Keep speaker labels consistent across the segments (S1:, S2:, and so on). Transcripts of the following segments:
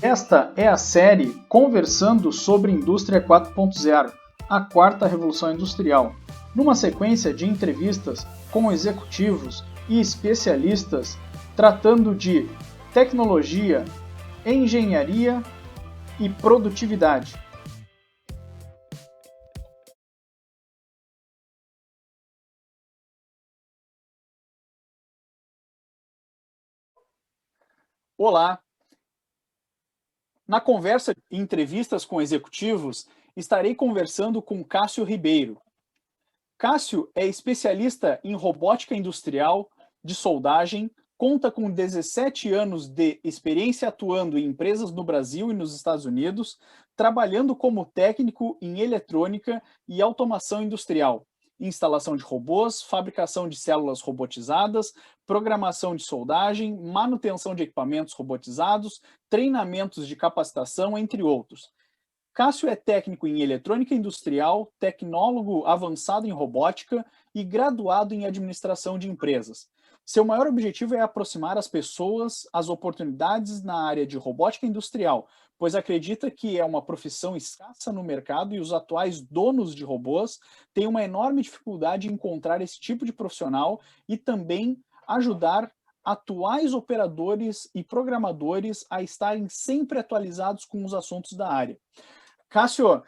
S1: Esta é a série Conversando sobre Indústria 4.0, a quarta revolução industrial, numa sequência de entrevistas com executivos e especialistas tratando de tecnologia, engenharia e produtividade. Olá! Na conversa e entrevistas com executivos, estarei conversando com Cássio Ribeiro. Cássio é especialista em robótica industrial, de soldagem, conta com 17 anos de experiência atuando em empresas no Brasil e nos Estados Unidos, trabalhando como técnico em eletrônica e automação industrial, instalação de robôs, fabricação de células robotizadas, programação de soldagem, manutenção de equipamentos robotizados, treinamentos de capacitação, entre outros. Cássio é técnico em eletrônica industrial, tecnólogo avançado em robótica e graduado em administração de empresas. Seu maior objetivo é aproximar as pessoas às oportunidades na área de robótica industrial, pois acredita que é uma profissão escassa no mercado e os atuais donos de robôs têm uma enorme dificuldade em encontrar esse tipo de profissional e também ajudar atuais operadores e programadores a estarem sempre atualizados com os assuntos da área. Cássio,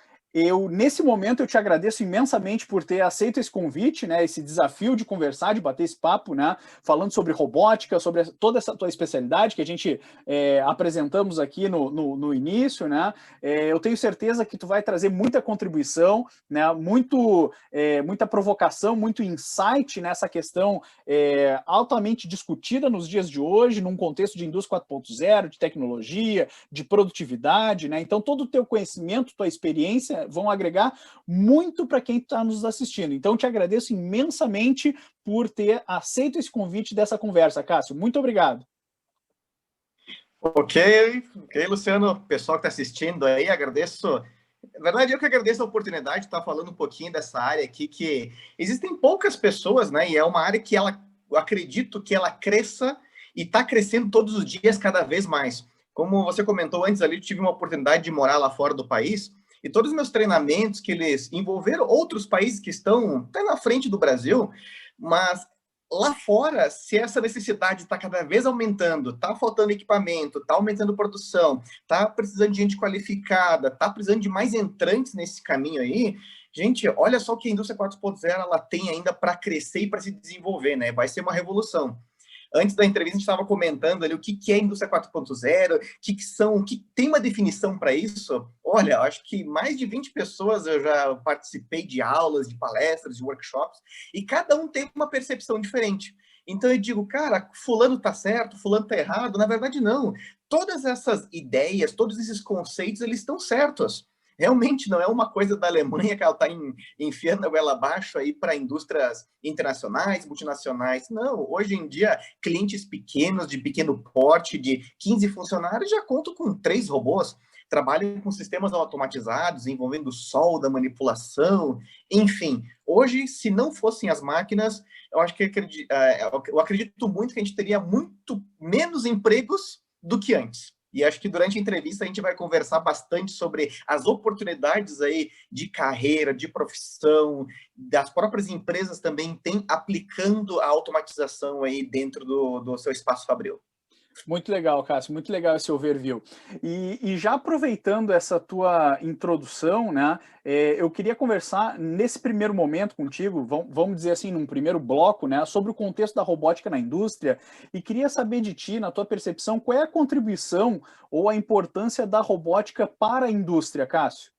S1: nesse momento eu te agradeço imensamente por ter aceito esse convite, né, esse desafio de conversar, de bater esse papo, né, falando sobre robótica, sobre toda essa tua especialidade que a gente apresentamos aqui no início, né. Eu tenho certeza que tu vai trazer muita contribuição, né, muita provocação, muito insight nessa questão altamente discutida nos dias de hoje, num contexto de indústria 4.0, de tecnologia, de produtividade, né? Então, todo o teu conhecimento, tua experiência vão agregar muito para quem está nos assistindo. Então, te agradeço imensamente por ter aceito esse convite dessa conversa, Cássio. Muito obrigado.
S2: Ok, Luciano, pessoal que está assistindo aí, agradeço. Na verdade, eu que agradeço a oportunidade de estar falando um pouquinho dessa área aqui, que existem poucas pessoas, né? E é uma área que eu acredito que ela cresça e está crescendo todos os dias, cada vez mais. Como você comentou antes ali, eu tive uma oportunidade de morar lá fora do país, e todos os meus treinamentos que eles envolveram outros países que estão até na frente do Brasil, mas lá fora, se essa necessidade está cada vez aumentando, está faltando equipamento, está aumentando produção, está precisando de gente qualificada, está precisando de mais entrantes nesse caminho aí, gente, olha só o que a indústria 4.0 ela tem ainda para crescer e para se desenvolver, né? Vai ser uma revolução. Antes da entrevista, a gente estava comentando ali o que é a indústria 4.0, o que tem uma definição para isso. Olha, acho que mais de 20 pessoas eu já participei de aulas, de palestras, de workshops, e cada um tem uma percepção diferente. Então eu digo, cara, fulano está certo, fulano está errado. Na verdade, não. Todas essas ideias, todos esses conceitos, eles estão certos. Realmente não é uma coisa da Alemanha que ela está enfiando a goela abaixo aí para indústrias internacionais, multinacionais. Não, hoje em dia, clientes pequenos, de pequeno porte, de 15 funcionários, já contam com 3 robôs, trabalham com sistemas automatizados, envolvendo solda, manipulação, enfim. Hoje, se não fossem as máquinas, eu acredito muito que a gente teria muito menos empregos do que antes. E acho que durante a entrevista a gente vai conversar bastante sobre as oportunidades aí de carreira, de profissão, das próprias empresas também têm aplicando a automatização aí dentro do seu espaço fabril.
S1: Muito legal, Cássio, muito legal esse overview. E já aproveitando essa tua introdução, né, eu queria conversar nesse primeiro momento contigo, vamos dizer assim, num primeiro bloco, né, sobre o contexto da robótica na indústria, e queria saber de ti, na tua percepção, qual é a contribuição ou a importância da robótica para a indústria, Cássio?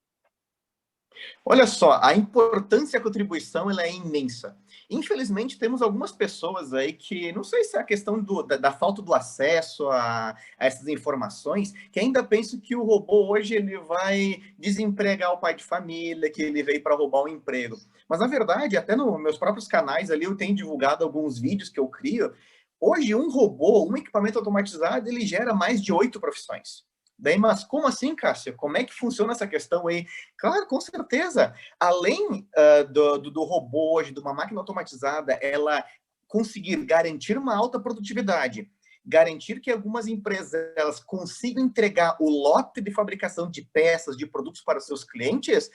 S2: Olha só, a importância e a contribuição ela é imensa. Infelizmente, temos algumas pessoas aí que, não sei se é a questão da falta do acesso a essas informações, que ainda pensam que o robô hoje ele vai desempregar o pai de família, que ele veio para roubar um emprego. Mas, na verdade, até nos meus próprios canais ali, eu tenho divulgado alguns vídeos que eu crio. Hoje, um robô, um equipamento automatizado, ele gera mais de 8 profissões. Daí, mas como assim, Cássio? Como é que funciona essa questão aí? Claro, com certeza. Além do robô hoje, de uma máquina automatizada, ela conseguir garantir uma alta produtividade garantir que algumas empresas elas consigam entregar o lote de fabricação de peças, de produtos para os seus clientes.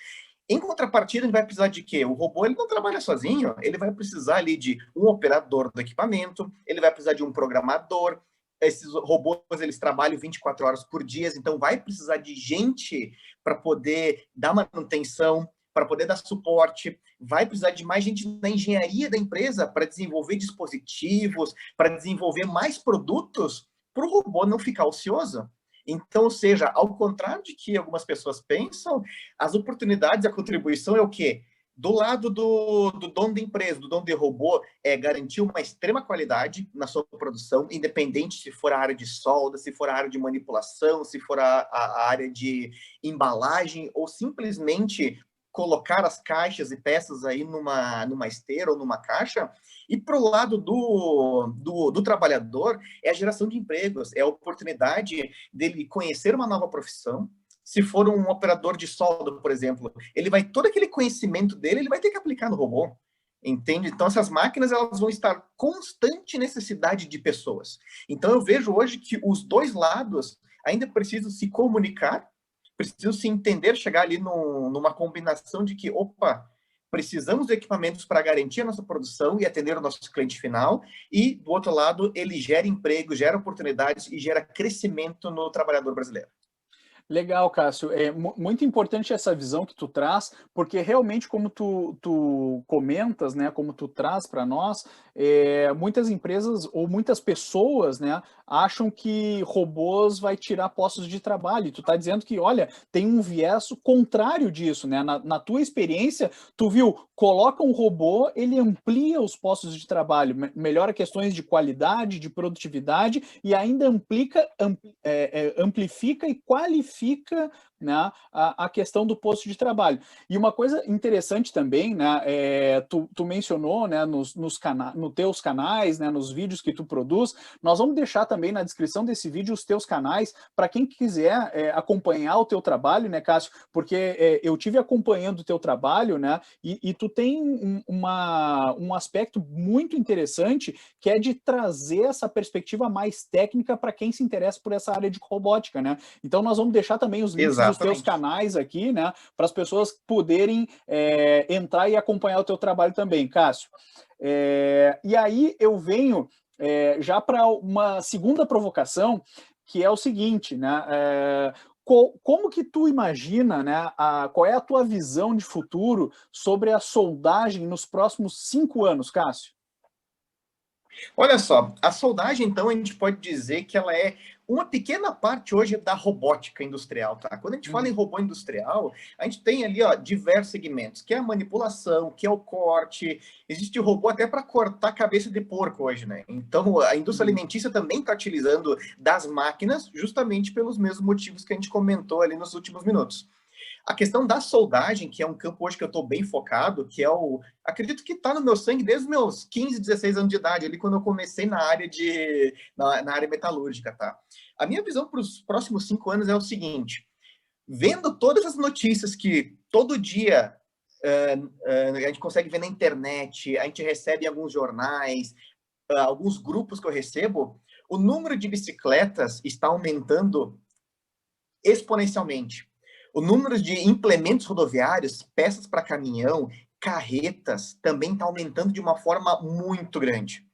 S2: Em contrapartida, ele vai precisar de quê? O robô ele não trabalha sozinho, ele vai precisar ali de um operador do equipamento, ele vai precisar de um programador. Esses robôs eles trabalham 24 horas por dia, então vai precisar de gente para poder dar manutenção, para poder dar suporte, vai precisar de mais gente na engenharia da empresa para desenvolver dispositivos, para desenvolver mais produtos, para o robô não ficar ocioso. Então, ou seja, ao contrário de que algumas pessoas pensam, as oportunidades, a contribuição é o quê? Do lado do dono da empresa, do dono de robô, é garantir uma extrema qualidade na sua produção, independente se for a área de solda, se for a área de manipulação, se for a área de embalagem, ou simplesmente colocar as caixas e peças aí numa esteira ou numa caixa. E para o lado do trabalhador, é a geração de empregos, é a oportunidade dele conhecer uma nova profissão. Se for um operador de solda, por exemplo, ele vai, todo aquele conhecimento dele, ele vai ter que aplicar no robô, entende? Então, essas máquinas, elas vão estar constante necessidade de pessoas. Então, eu vejo hoje que os dois lados ainda precisam se comunicar, precisam se entender, chegar ali numa combinação de que, opa, precisamos de equipamentos para garantir a nossa produção e atender o nosso cliente final, e, do outro lado, ele gera emprego, gera oportunidades e gera crescimento no trabalhador brasileiro.
S1: Legal, Cássio. É muito importante essa visão que tu traz, porque realmente, como tu comentas, né, como tu traz para nós, muitas empresas ou muitas pessoas, né, acham que robôs vai tirar postos de trabalho. E tu está dizendo que, olha, tem um viés contrário disso, né? Na tua experiência, tu viu, coloca um robô, ele amplia os postos de trabalho, melhora questões de qualidade, de produtividade e ainda amplifica e qualifica, né, a questão do posto de trabalho. E uma coisa interessante também, né, tu mencionou, né, nos teus canais, né, nos vídeos que tu produz, nós vamos deixar também na descrição desse vídeo os teus canais, para quem quiser acompanhar o teu trabalho, né, Cássio, porque eu tive acompanhando o teu trabalho, né, e tu tem um aspecto muito interessante, que é de trazer essa perspectiva mais técnica para quem se interessa por essa área de robótica, né? Então nós vamos deixar também os links dos teus canais aqui, né, para as pessoas poderem entrar e acompanhar o teu trabalho também, Cássio. E aí eu venho já para uma segunda provocação, que é o seguinte, né? Como que tu imagina, né, qual é a tua visão de futuro sobre a soldagem nos próximos 5 anos, Cássio?
S2: Olha só, a soldagem, então, a gente pode dizer que ela é uma pequena parte hoje da robótica industrial, tá? Quando a gente fala em robô industrial, a gente tem ali, ó, diversos segmentos, que é a manipulação, que é o corte, existe robô até para cortar cabeça de porco hoje, né? Então, a indústria alimentícia também está utilizando das máquinas justamente pelos mesmos motivos que a gente comentou ali nos últimos minutos. A questão da soldagem, que é um campo hoje que eu estou bem focado, que é acredito que está no meu sangue desde os meus 15, 16 anos de idade, ali quando eu comecei na área na área metalúrgica, tá? A minha visão para os próximos 5 anos é o seguinte: vendo todas as notícias que todo dia a gente consegue ver na internet, a gente recebe em alguns jornais, alguns grupos que eu recebo, o número de bicicletas está aumentando exponencialmente. O número de implementos rodoviários, peças para caminhão, carretas, também está aumentando de uma forma muito grande.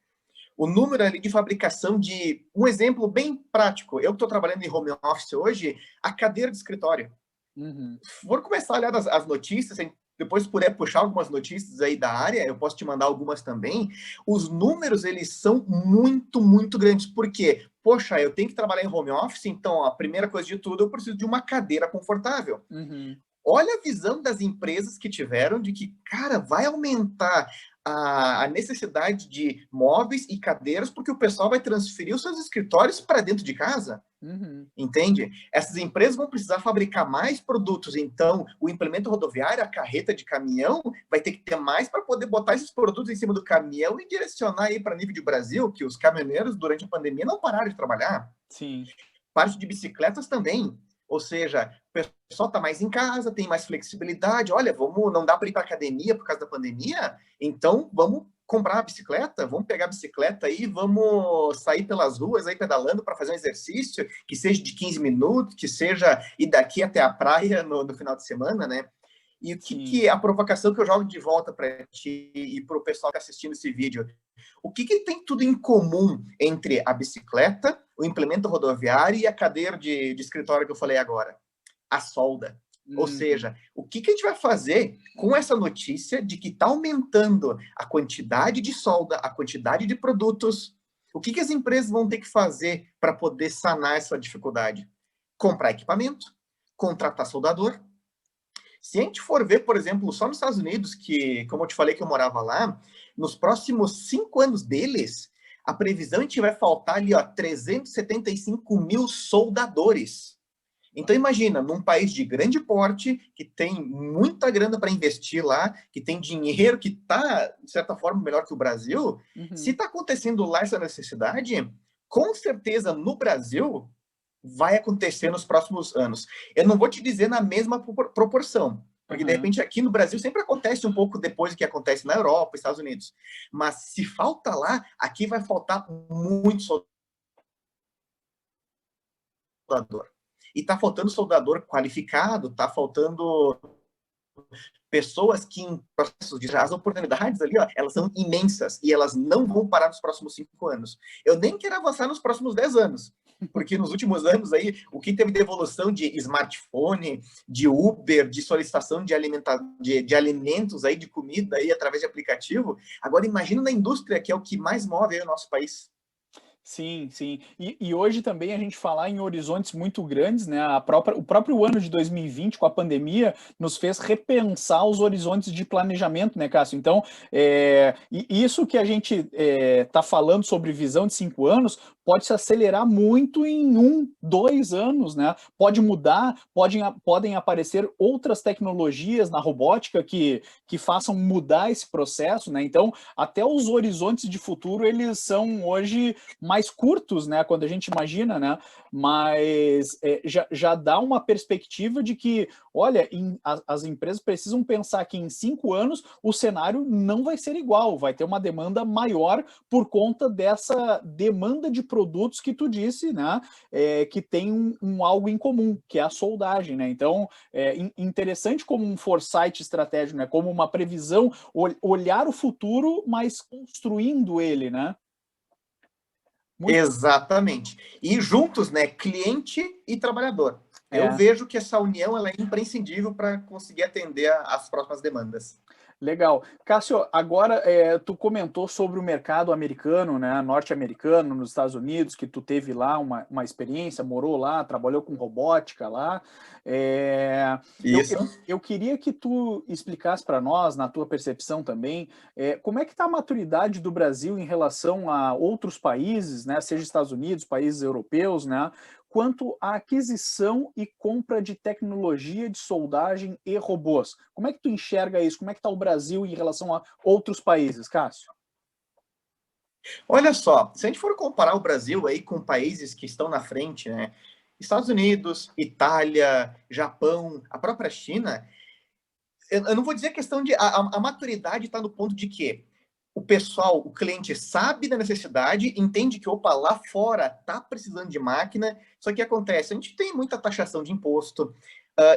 S2: O número ali de fabricação de... Um exemplo bem prático, eu que estou trabalhando em home office hoje, a cadeira de escritório. Vou começar a olhar as notícias, depois puder puxar algumas notícias aí da área, eu posso te mandar algumas também. Os números, eles são muito, muito grandes. Por quê? Poxa, eu tenho que trabalhar em home office, então a primeira coisa de tudo, eu preciso de uma cadeira confortável. Olha a visão das empresas que tiveram de que, cara, vai aumentar a necessidade de móveis e cadeiras porque o pessoal vai transferir os seus escritórios para dentro de casa. Entende? Essas empresas vão precisar fabricar mais produtos, então o implemento rodoviário, a carreta de caminhão, vai ter que ter mais para poder botar esses produtos em cima do caminhão e direcionar aí para nível de Brasil, que os caminhoneiros durante a pandemia não pararam de trabalhar.
S1: Sim.
S2: Parte de bicicletas também. Ou seja, o pessoal está mais em casa, tem mais flexibilidade. Olha, não dá para ir para academia por causa da pandemia, então vamos comprar a bicicleta, vamos pegar a bicicleta aí, vamos sair pelas ruas aí pedalando para fazer um exercício, que seja de 15 minutos, que seja ir daqui até a praia no final de semana, né? E o que a provocação que eu jogo de volta para ti e para o pessoal que está assistindo esse vídeo, o que tem tudo em comum entre a bicicleta, o implemento rodoviário e a cadeira de escritório que eu falei agora? A solda. Ou seja, o que a gente vai fazer com essa notícia de que está aumentando a quantidade de solda, a quantidade de produtos? O que as empresas vão ter que fazer para poder sanar essa dificuldade? Comprar equipamento, contratar soldador. Se a gente for ver, por exemplo, só nos Estados Unidos, que, como eu te falei que eu morava lá, nos próximos 5 anos deles, a previsão é que vai faltar ali, ó, 375 mil soldadores. Então, imagina, num país de grande porte, que tem muita grana para investir lá, que tem dinheiro que está, de certa forma, melhor que o Brasil, se está acontecendo lá essa necessidade, com certeza no Brasil vai acontecer nos próximos anos. Eu não vou te dizer na mesma proporção, porque de repente aqui no Brasil sempre acontece um pouco depois do que acontece na Europa, Estados Unidos. Mas se falta lá, aqui vai faltar muito soldador. E está faltando soldador qualificado, está faltando pessoas que em processos de as oportunidades ali, ó, elas são imensas e elas não vão parar nos próximos 5 anos. Eu nem quero avançar nos próximos 10 anos, porque nos últimos anos aí, o que teve de evolução de smartphone, de Uber, de solicitação de alimentos aí, de comida aí através de aplicativo, agora imagina na indústria, que é o que mais move aí o nosso país.
S1: Sim, sim. E hoje também a gente falar em horizontes muito grandes, né? O próprio ano de 2020, com a pandemia, nos fez repensar os horizontes de planejamento, né, Cássio? Então, e isso que a gente está falando sobre visão de 5 anos pode se acelerar muito em 1, 2 anos, né? Pode mudar, podem aparecer outras tecnologias na robótica que façam mudar esse processo, né? Então, até os horizontes de futuro, eles são hoje mais curtos, né, quando a gente imagina, né, mas já dá uma perspectiva de que, olha, as empresas precisam pensar que em 5 anos o cenário não vai ser igual, vai ter uma demanda maior por conta dessa demanda de produtos que tu disse, né, que tem algo em comum, que é a soldagem, né, então interessante como um foresight estratégico, né, como uma previsão, olhar o futuro, mas construindo ele, né.
S2: Muito... Exatamente. E juntos, né, cliente e trabalhador. Eu vejo que essa união ela é imprescindível para conseguir atender às próximas demandas.
S1: Legal. Cássio, agora tu comentou sobre o mercado americano, né, norte-americano, nos Estados Unidos, que tu teve lá uma experiência, morou lá, trabalhou com robótica lá.
S2: Isso.
S1: Eu queria que tu explicasse para nós, na tua percepção também, como é que está a maturidade do Brasil em relação a outros países, né, seja Estados Unidos, países europeus, né, quanto à aquisição e compra de tecnologia de soldagem e robôs. Como é que tu enxerga isso? Como é que está o Brasil em relação a outros países, Cássio?
S2: Olha só, se a gente for comparar o Brasil aí com países que estão na frente, né? Estados Unidos, Itália, Japão, a própria China, eu não vou dizer questão de... A maturidade está no ponto de que o pessoal, o cliente sabe da necessidade, entende que, opa, lá fora tá precisando de máquina, só que acontece, a gente tem muita taxação de imposto,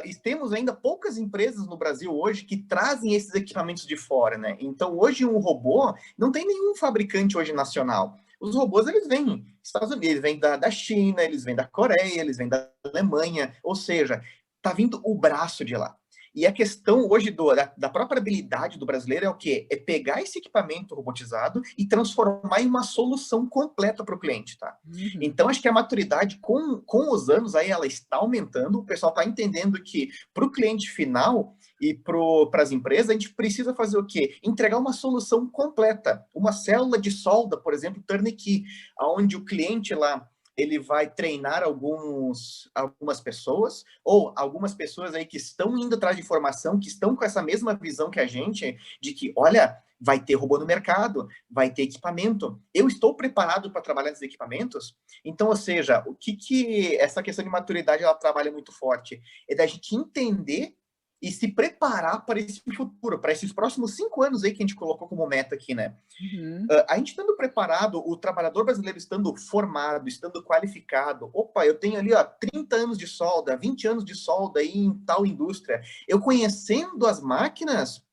S2: e temos ainda poucas empresas no Brasil hoje que trazem esses equipamentos de fora, né? Então, hoje, um robô, não tem nenhum fabricante hoje nacional. Os robôs, eles vêm dos Estados Unidos, eles vêm da China, eles vêm da Coreia, eles vêm da Alemanha, ou seja, tá vindo o braço de lá. E a questão hoje da própria habilidade do brasileiro é o quê? É pegar esse equipamento robotizado e transformar em uma solução completa para o cliente, tá? Então, acho que a maturidade, com os anos, aí ela está aumentando, o pessoal está entendendo que para o cliente final e para as empresas, a gente precisa fazer o quê? Entregar uma solução completa. Uma célula de solda, por exemplo, turnkey, onde o cliente lá ele vai treinar algumas pessoas, ou algumas pessoas aí que estão indo atrás de informação, que estão com essa mesma visão que a gente, de que, olha, vai ter robô no mercado, vai ter equipamento. Eu estou preparado para trabalhar nesses equipamentos? Então, ou seja, o que essa questão de maturidade ela trabalha muito forte? É da gente entender e se preparar para esse futuro, para esses próximos 5 anos aí que a gente colocou como meta aqui, né?
S1: Uhum.
S2: A gente estando preparado, o trabalhador brasileiro estando formado, estando qualificado, opa, eu tenho ali, ó, 30 anos de solda, 20 anos de solda aí em tal indústria, eu conhecendo as máquinas,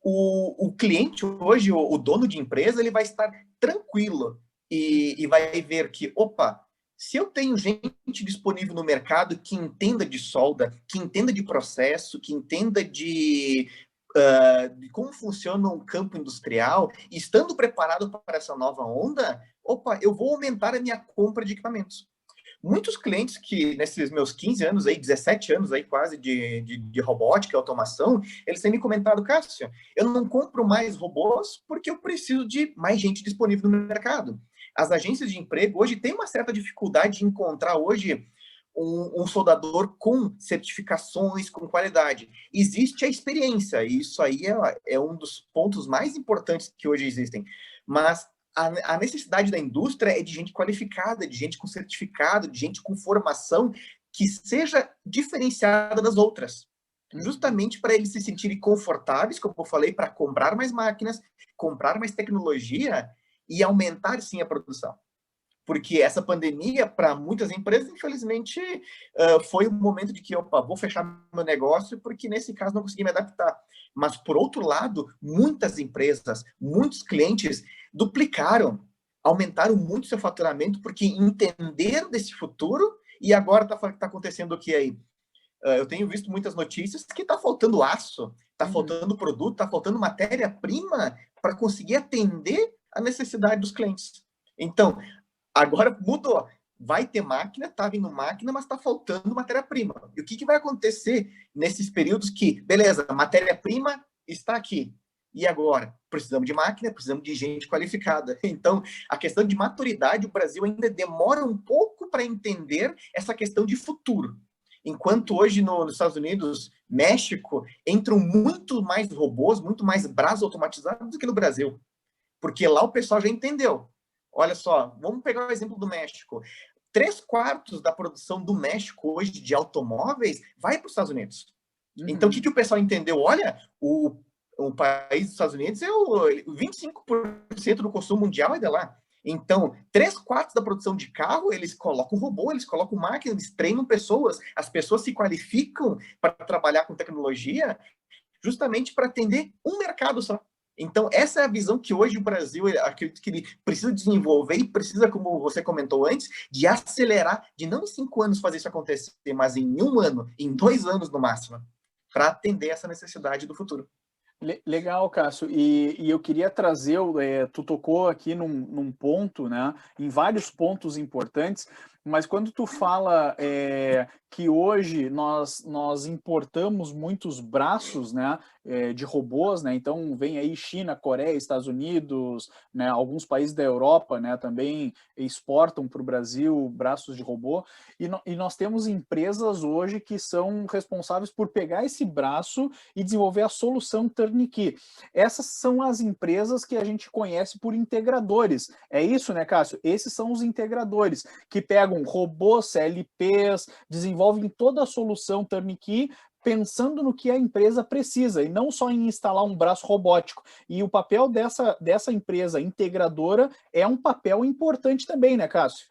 S2: o cliente hoje, o dono de empresa, ele vai estar tranquilo e vai ver que, opa, se eu tenho gente disponível no mercado que entenda de solda, que entenda de processo, que entenda de como funciona um campo industrial, estando preparado para essa nova onda, opa, eu vou aumentar a minha compra de equipamentos. Muitos clientes que, nesses meus 15 anos aí, 17 anos aí quase de robótica e automação, eles têm me comentado, Cássio, eu não compro mais robôs porque eu preciso de mais gente disponível no mercado. As agências de emprego hoje têm uma certa dificuldade de encontrar hoje um soldador com certificações, com qualidade. Existe a experiência, e isso aí é um dos pontos mais importantes que hoje existem. Mas a necessidade da indústria é de gente qualificada, de gente com certificado, de gente com formação que seja diferenciada das outras. Justamente para eles se sentirem confortáveis, como eu falei, para comprar mais máquinas, comprar mais tecnologia e aumentar, sim, a produção. Porque essa pandemia, para muitas empresas, infelizmente, foi um momento de que, opa, vou fechar meu negócio, porque nesse caso não consegui me adaptar. Mas, por outro lado, muitas empresas, muitos clientes duplicaram, aumentaram muito seu faturamento, porque entenderam desse futuro e agora está acontecendo o que aí? Eu tenho visto muitas notícias que está faltando aço, está faltando produto, está faltando matéria-prima para conseguir atender a necessidade dos clientes. Então, agora mudou. Vai ter máquina, tá vindo máquina, mas está faltando matéria-prima. E o que vai acontecer nesses períodos que, beleza, matéria-prima está aqui. E agora? Precisamos de máquina, precisamos de gente qualificada. Então, a questão de maturidade, o Brasil ainda demora um pouco para entender essa questão de futuro. Enquanto hoje nos Estados Unidos, México, entram muito mais robôs, muito mais braços automatizados do que no Brasil. Porque lá o pessoal já entendeu. Olha só, vamos pegar o exemplo do México. 3/4 da produção do México hoje de automóveis vai para os Estados Unidos. Então, o que o pessoal entendeu? Olha, o país dos Estados Unidos é 25% do consumo mundial é de lá. Então, 3/4 da produção de carro, eles colocam robô, eles colocam máquina, eles treinam pessoas, as pessoas se qualificam para trabalhar com tecnologia justamente para atender um mercado só. Então, essa é a visão que hoje o Brasil, acredito que ele precisa desenvolver e precisa, como você comentou antes, de acelerar, de não em 5 anos fazer isso acontecer, mas em 1 ano, em 2 anos no máximo, para atender essa necessidade do futuro.
S1: Legal, Cássio. E eu queria trazer, tu tocou aqui num ponto, né, em vários pontos importantes, mas quando tu fala que hoje nós importamos muitos braços, né, de robôs, né, então vem aí China, Coreia, Estados Unidos, né, alguns países da Europa, né, também exportam para o Brasil braços de robô, e nós temos empresas hoje que são responsáveis por pegar esse braço e desenvolver a solução turnkey. Essas são as empresas que a gente conhece por integradores. É isso, né, Cássio? Esses são os integradores que pegam robôs, CLPs, desenvolvem toda a solução turnkey pensando no que a empresa precisa e não só em instalar um braço robótico. E o papel dessa empresa integradora é um papel importante também, né, Cássio?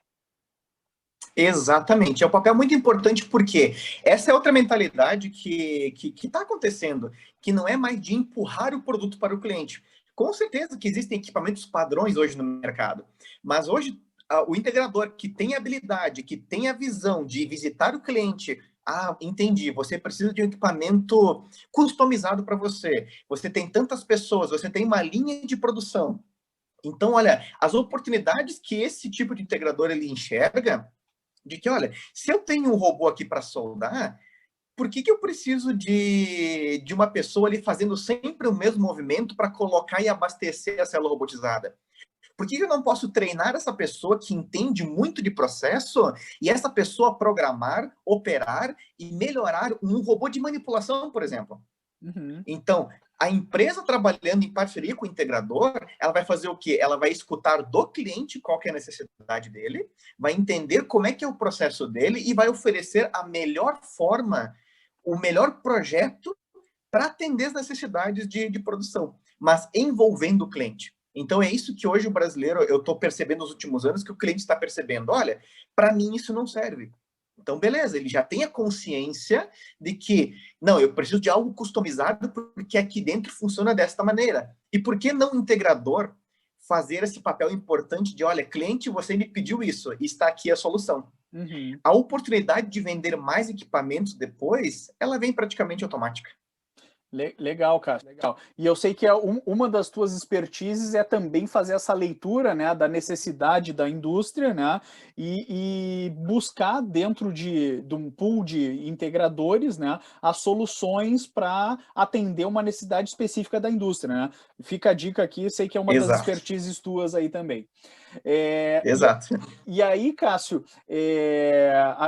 S2: Exatamente, é um papel muito importante porque essa é outra mentalidade que está acontecendo, que não é mais de empurrar o produto para o cliente. Com certeza que existem equipamentos padrões hoje no mercado, mas hoje o integrador que tem a habilidade, que tem a visão de visitar o cliente, entendi, você precisa de um equipamento customizado para você, você tem tantas pessoas, você tem uma linha de produção. Então, olha, as oportunidades que esse tipo de integrador ele enxerga de que, olha, se eu tenho um robô aqui para soldar, por que eu preciso de uma pessoa ali fazendo sempre o mesmo movimento para colocar e abastecer a célula robotizada? Por que eu não posso treinar essa pessoa que entende muito de processo e essa pessoa programar, operar e melhorar um robô de manipulação, por exemplo?
S1: Uhum.
S2: Então, a empresa trabalhando em parceria com o integrador, ela vai fazer o quê? Ela vai escutar do cliente qual que é a necessidade dele, vai entender como é que é o processo dele e vai oferecer a melhor forma o melhor projeto para atender as necessidades de produção, mas envolvendo o cliente. Então é isso que hoje o brasileiro, eu estou percebendo nos últimos anos, que o cliente está percebendo. Olha, para mim isso não serve. Então, beleza, ele já tem a consciência de que, não, eu preciso de algo customizado porque aqui dentro funciona desta maneira. E por que não o integrador fazer esse papel importante de, olha, cliente, você me pediu isso, está aqui a solução.
S1: Uhum.
S2: A oportunidade de vender mais equipamentos depois, ela vem praticamente automática.
S1: Legal, cara, legal. E eu sei que uma das tuas expertises é também fazer essa leitura, né, da necessidade da indústria, né, e buscar dentro de um pool de integradores, né, as soluções para atender uma necessidade específica da indústria, né. Fica a dica aqui, sei que é uma das
S2: Exato,
S1: expertises tuas aí também. É,
S2: exato.
S1: e aí, Cássio,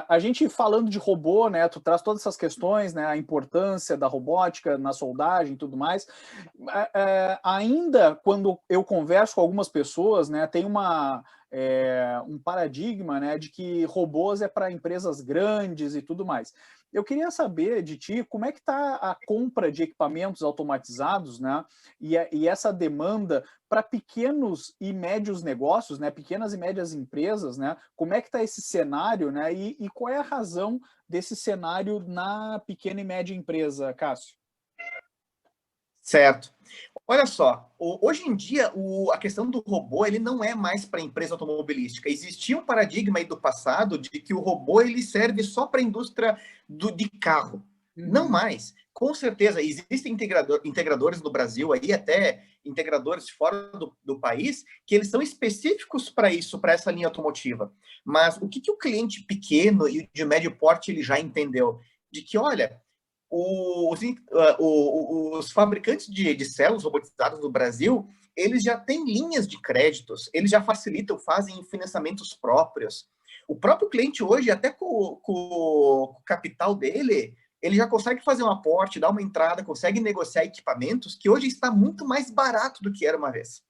S1: a gente falando de robô, né? Tu traz todas essas questões, né? A importância da robótica na soldagem e tudo mais. Ainda quando eu converso com algumas pessoas, né? Tem um paradigma, né? De que robôs é para empresas grandes e tudo mais. Eu queria saber de ti como é que está a compra de equipamentos automatizados, né? E essa demanda para pequenos e médios negócios, né, pequenas e médias empresas, né, como é que está esse cenário, né, e qual é a razão desse cenário na pequena e média empresa, Cássio?
S2: Certo. Olha só, hoje em dia a questão do robô ele não é mais para a empresa automobilística. Existia um paradigma aí do passado de que o robô ele serve só para a indústria de carro. Não
S1: Uhum.
S2: mais. Com certeza, existem integradores no Brasil aí, até integradores fora do país, que eles são específicos para isso, para essa linha automotiva. Mas o que o cliente pequeno e de médio porte ele já entendeu? De que, olha, os fabricantes de células robotizadas no Brasil, eles já têm linhas de créditos, eles já facilitam, fazem financiamentos próprios. O próprio cliente hoje, até com o capital dele, ele já consegue fazer um aporte, dar uma entrada, consegue negociar equipamentos que hoje está muito mais barato do que era uma vez.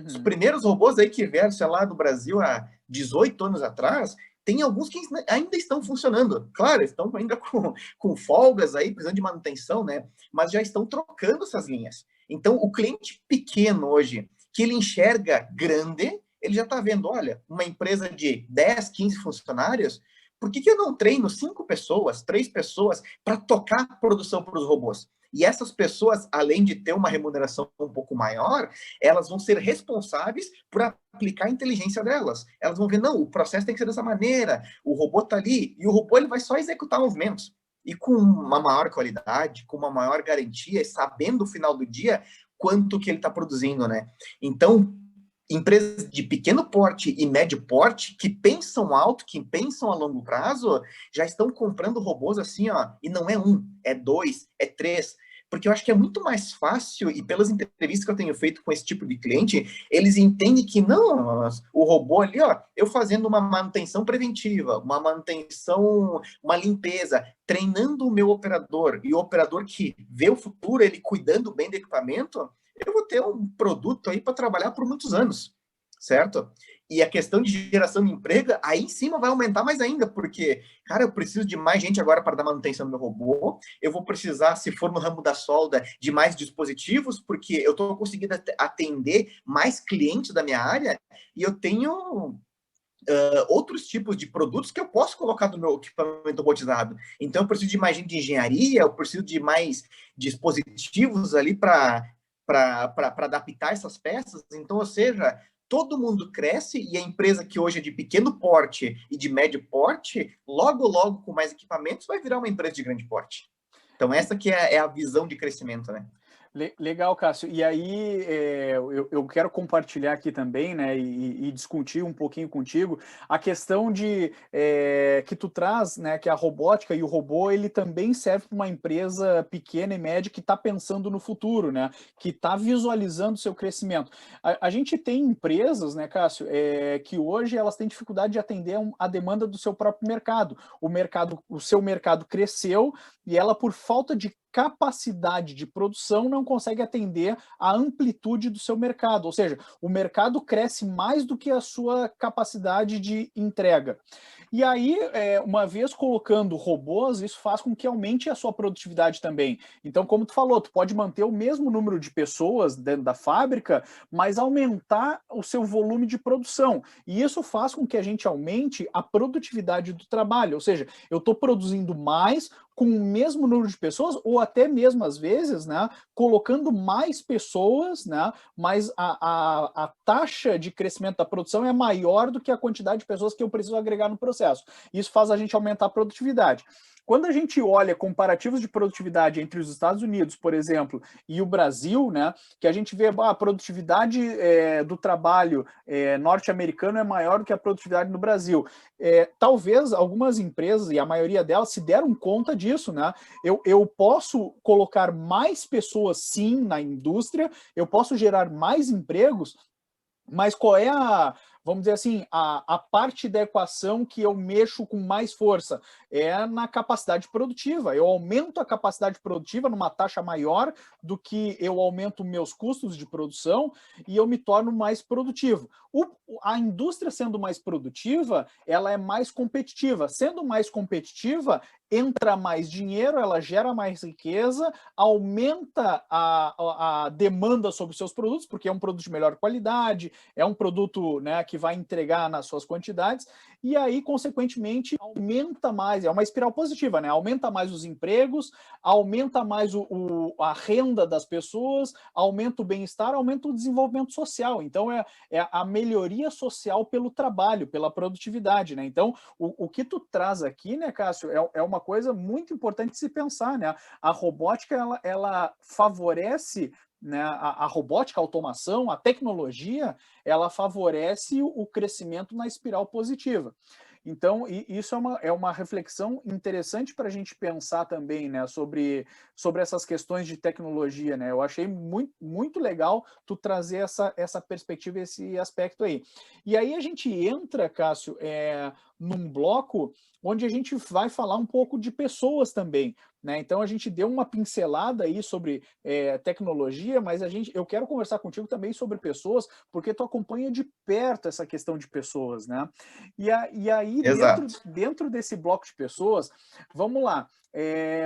S2: Os
S1: Uhum.
S2: primeiros robôs aí que vieram, sei lá, do Brasil há 18 anos atrás, tem alguns que ainda estão funcionando. Claro, estão ainda com folgas aí, precisando de manutenção, né? Mas já estão trocando essas linhas. Então, o cliente pequeno hoje, que ele enxerga grande, ele já está vendo, olha, uma empresa de 10, 15 funcionários, por que eu não treino 5 pessoas, 3 pessoas para tocar a produção para os robôs? E essas pessoas, além de ter uma remuneração um pouco maior, elas vão ser responsáveis por aplicar a inteligência delas. Elas vão ver, não, o processo tem que ser dessa maneira, o robô está ali, e o robô ele vai só executar movimentos. E com uma maior qualidade, com uma maior garantia, sabendo no final do dia quanto que ele está produzindo, né? Então, empresas de pequeno porte e médio porte que pensam alto, que pensam a longo prazo, já estão comprando robôs assim, ó, e não é um, é dois, é três, porque eu acho que é muito mais fácil, e pelas entrevistas que eu tenho feito com esse tipo de cliente, eles entendem que não, o robô ali, ó, eu fazendo uma manutenção preventiva, uma manutenção, uma limpeza, treinando o meu operador, e o operador que vê o futuro, ele cuidando bem do equipamento, eu vou ter um produto aí para trabalhar por muitos anos, certo? E a questão de geração de emprego, aí em cima vai aumentar mais ainda, porque, cara, eu preciso de mais gente agora para dar manutenção no meu robô, eu vou precisar, se for no ramo da solda, de mais dispositivos, porque eu estou conseguindo atender mais clientes da minha área, e eu tenho outros tipos de produtos que eu posso colocar no meu equipamento robotizado. Então, eu preciso de mais gente de engenharia, eu preciso de mais dispositivos ali para adaptar essas peças. Então, ou seja, todo mundo cresce e a empresa que hoje é de pequeno porte e de médio porte, logo, logo, com mais equipamentos, vai virar uma empresa de grande porte. Então, essa que é a visão de crescimento, né?
S1: Legal, Cássio. E aí, eu quero compartilhar aqui também, né, e discutir um pouquinho contigo a questão de que tu traz, né, que a robótica e o robô ele também serve para uma empresa pequena e média que está pensando no futuro, né, que está visualizando o seu crescimento. A gente tem empresas, né, Cássio, que hoje elas têm dificuldade de atender a demanda do seu próprio mercado. O seu mercado cresceu e ela, por falta de capacidade de produção não consegue atender à amplitude do seu mercado, ou seja, o mercado cresce mais do que a sua capacidade de entrega. E aí, uma vez colocando robôs, isso faz com que aumente a sua produtividade também. Então, como tu falou, tu pode manter o mesmo número de pessoas dentro da fábrica, mas aumentar o seu volume de produção. E isso faz com que a gente aumente a produtividade do trabalho, ou seja, eu estou produzindo mais com o mesmo número de pessoas, ou até mesmo às vezes, né, colocando mais pessoas, né, mas a taxa de crescimento da produção é maior do que a quantidade de pessoas que eu preciso agregar no processo. Isso faz a gente aumentar a produtividade. Quando a gente olha comparativos de produtividade entre os Estados Unidos, por exemplo, e o Brasil, né, que a gente vê a produtividade do trabalho norte-americano é maior do que a produtividade no Brasil. Talvez algumas empresas, e a maioria delas, se deram conta disso, né? Eu posso colocar mais pessoas, sim, na indústria, eu posso gerar mais empregos, mas qual é vamos dizer assim, a parte da equação que eu mexo com mais força? É na capacidade produtiva. Eu aumento a capacidade produtiva numa taxa maior do que eu aumento meus custos de produção e eu me torno mais produtivo. A indústria sendo mais produtiva, ela é mais competitiva. Sendo mais competitiva, entra mais dinheiro, ela gera mais riqueza, aumenta a demanda sobre os seus produtos, porque é um produto de melhor qualidade, é um produto, né, que vai entregar nas suas quantidades, e aí, consequentemente, aumenta mais, é uma espiral positiva, né? Aumenta mais os empregos, aumenta mais a renda das pessoas, aumenta o bem-estar, aumenta o desenvolvimento social. Então, é a melhoria social pelo trabalho, pela produtividade, né? Então, o que tu traz aqui, né, Cássio, é uma coisa muito importante de se pensar, né? A robótica, ela favorece, né, a robótica, a automação, a tecnologia, ela favorece o crescimento na espiral positiva. Então, isso é uma reflexão interessante para a gente pensar também, né, sobre essas questões de tecnologia, né? Eu achei muito, muito legal tu trazer essa perspectiva, esse aspecto aí. E aí a gente entra, Cássio, num bloco onde a gente vai falar um pouco de pessoas também, né? Então a gente deu uma pincelada aí sobre tecnologia, mas eu quero conversar contigo também sobre pessoas, porque tu acompanha de perto essa questão de pessoas, né? E aí,
S2: Exato.
S1: dentro desse bloco de pessoas, vamos lá.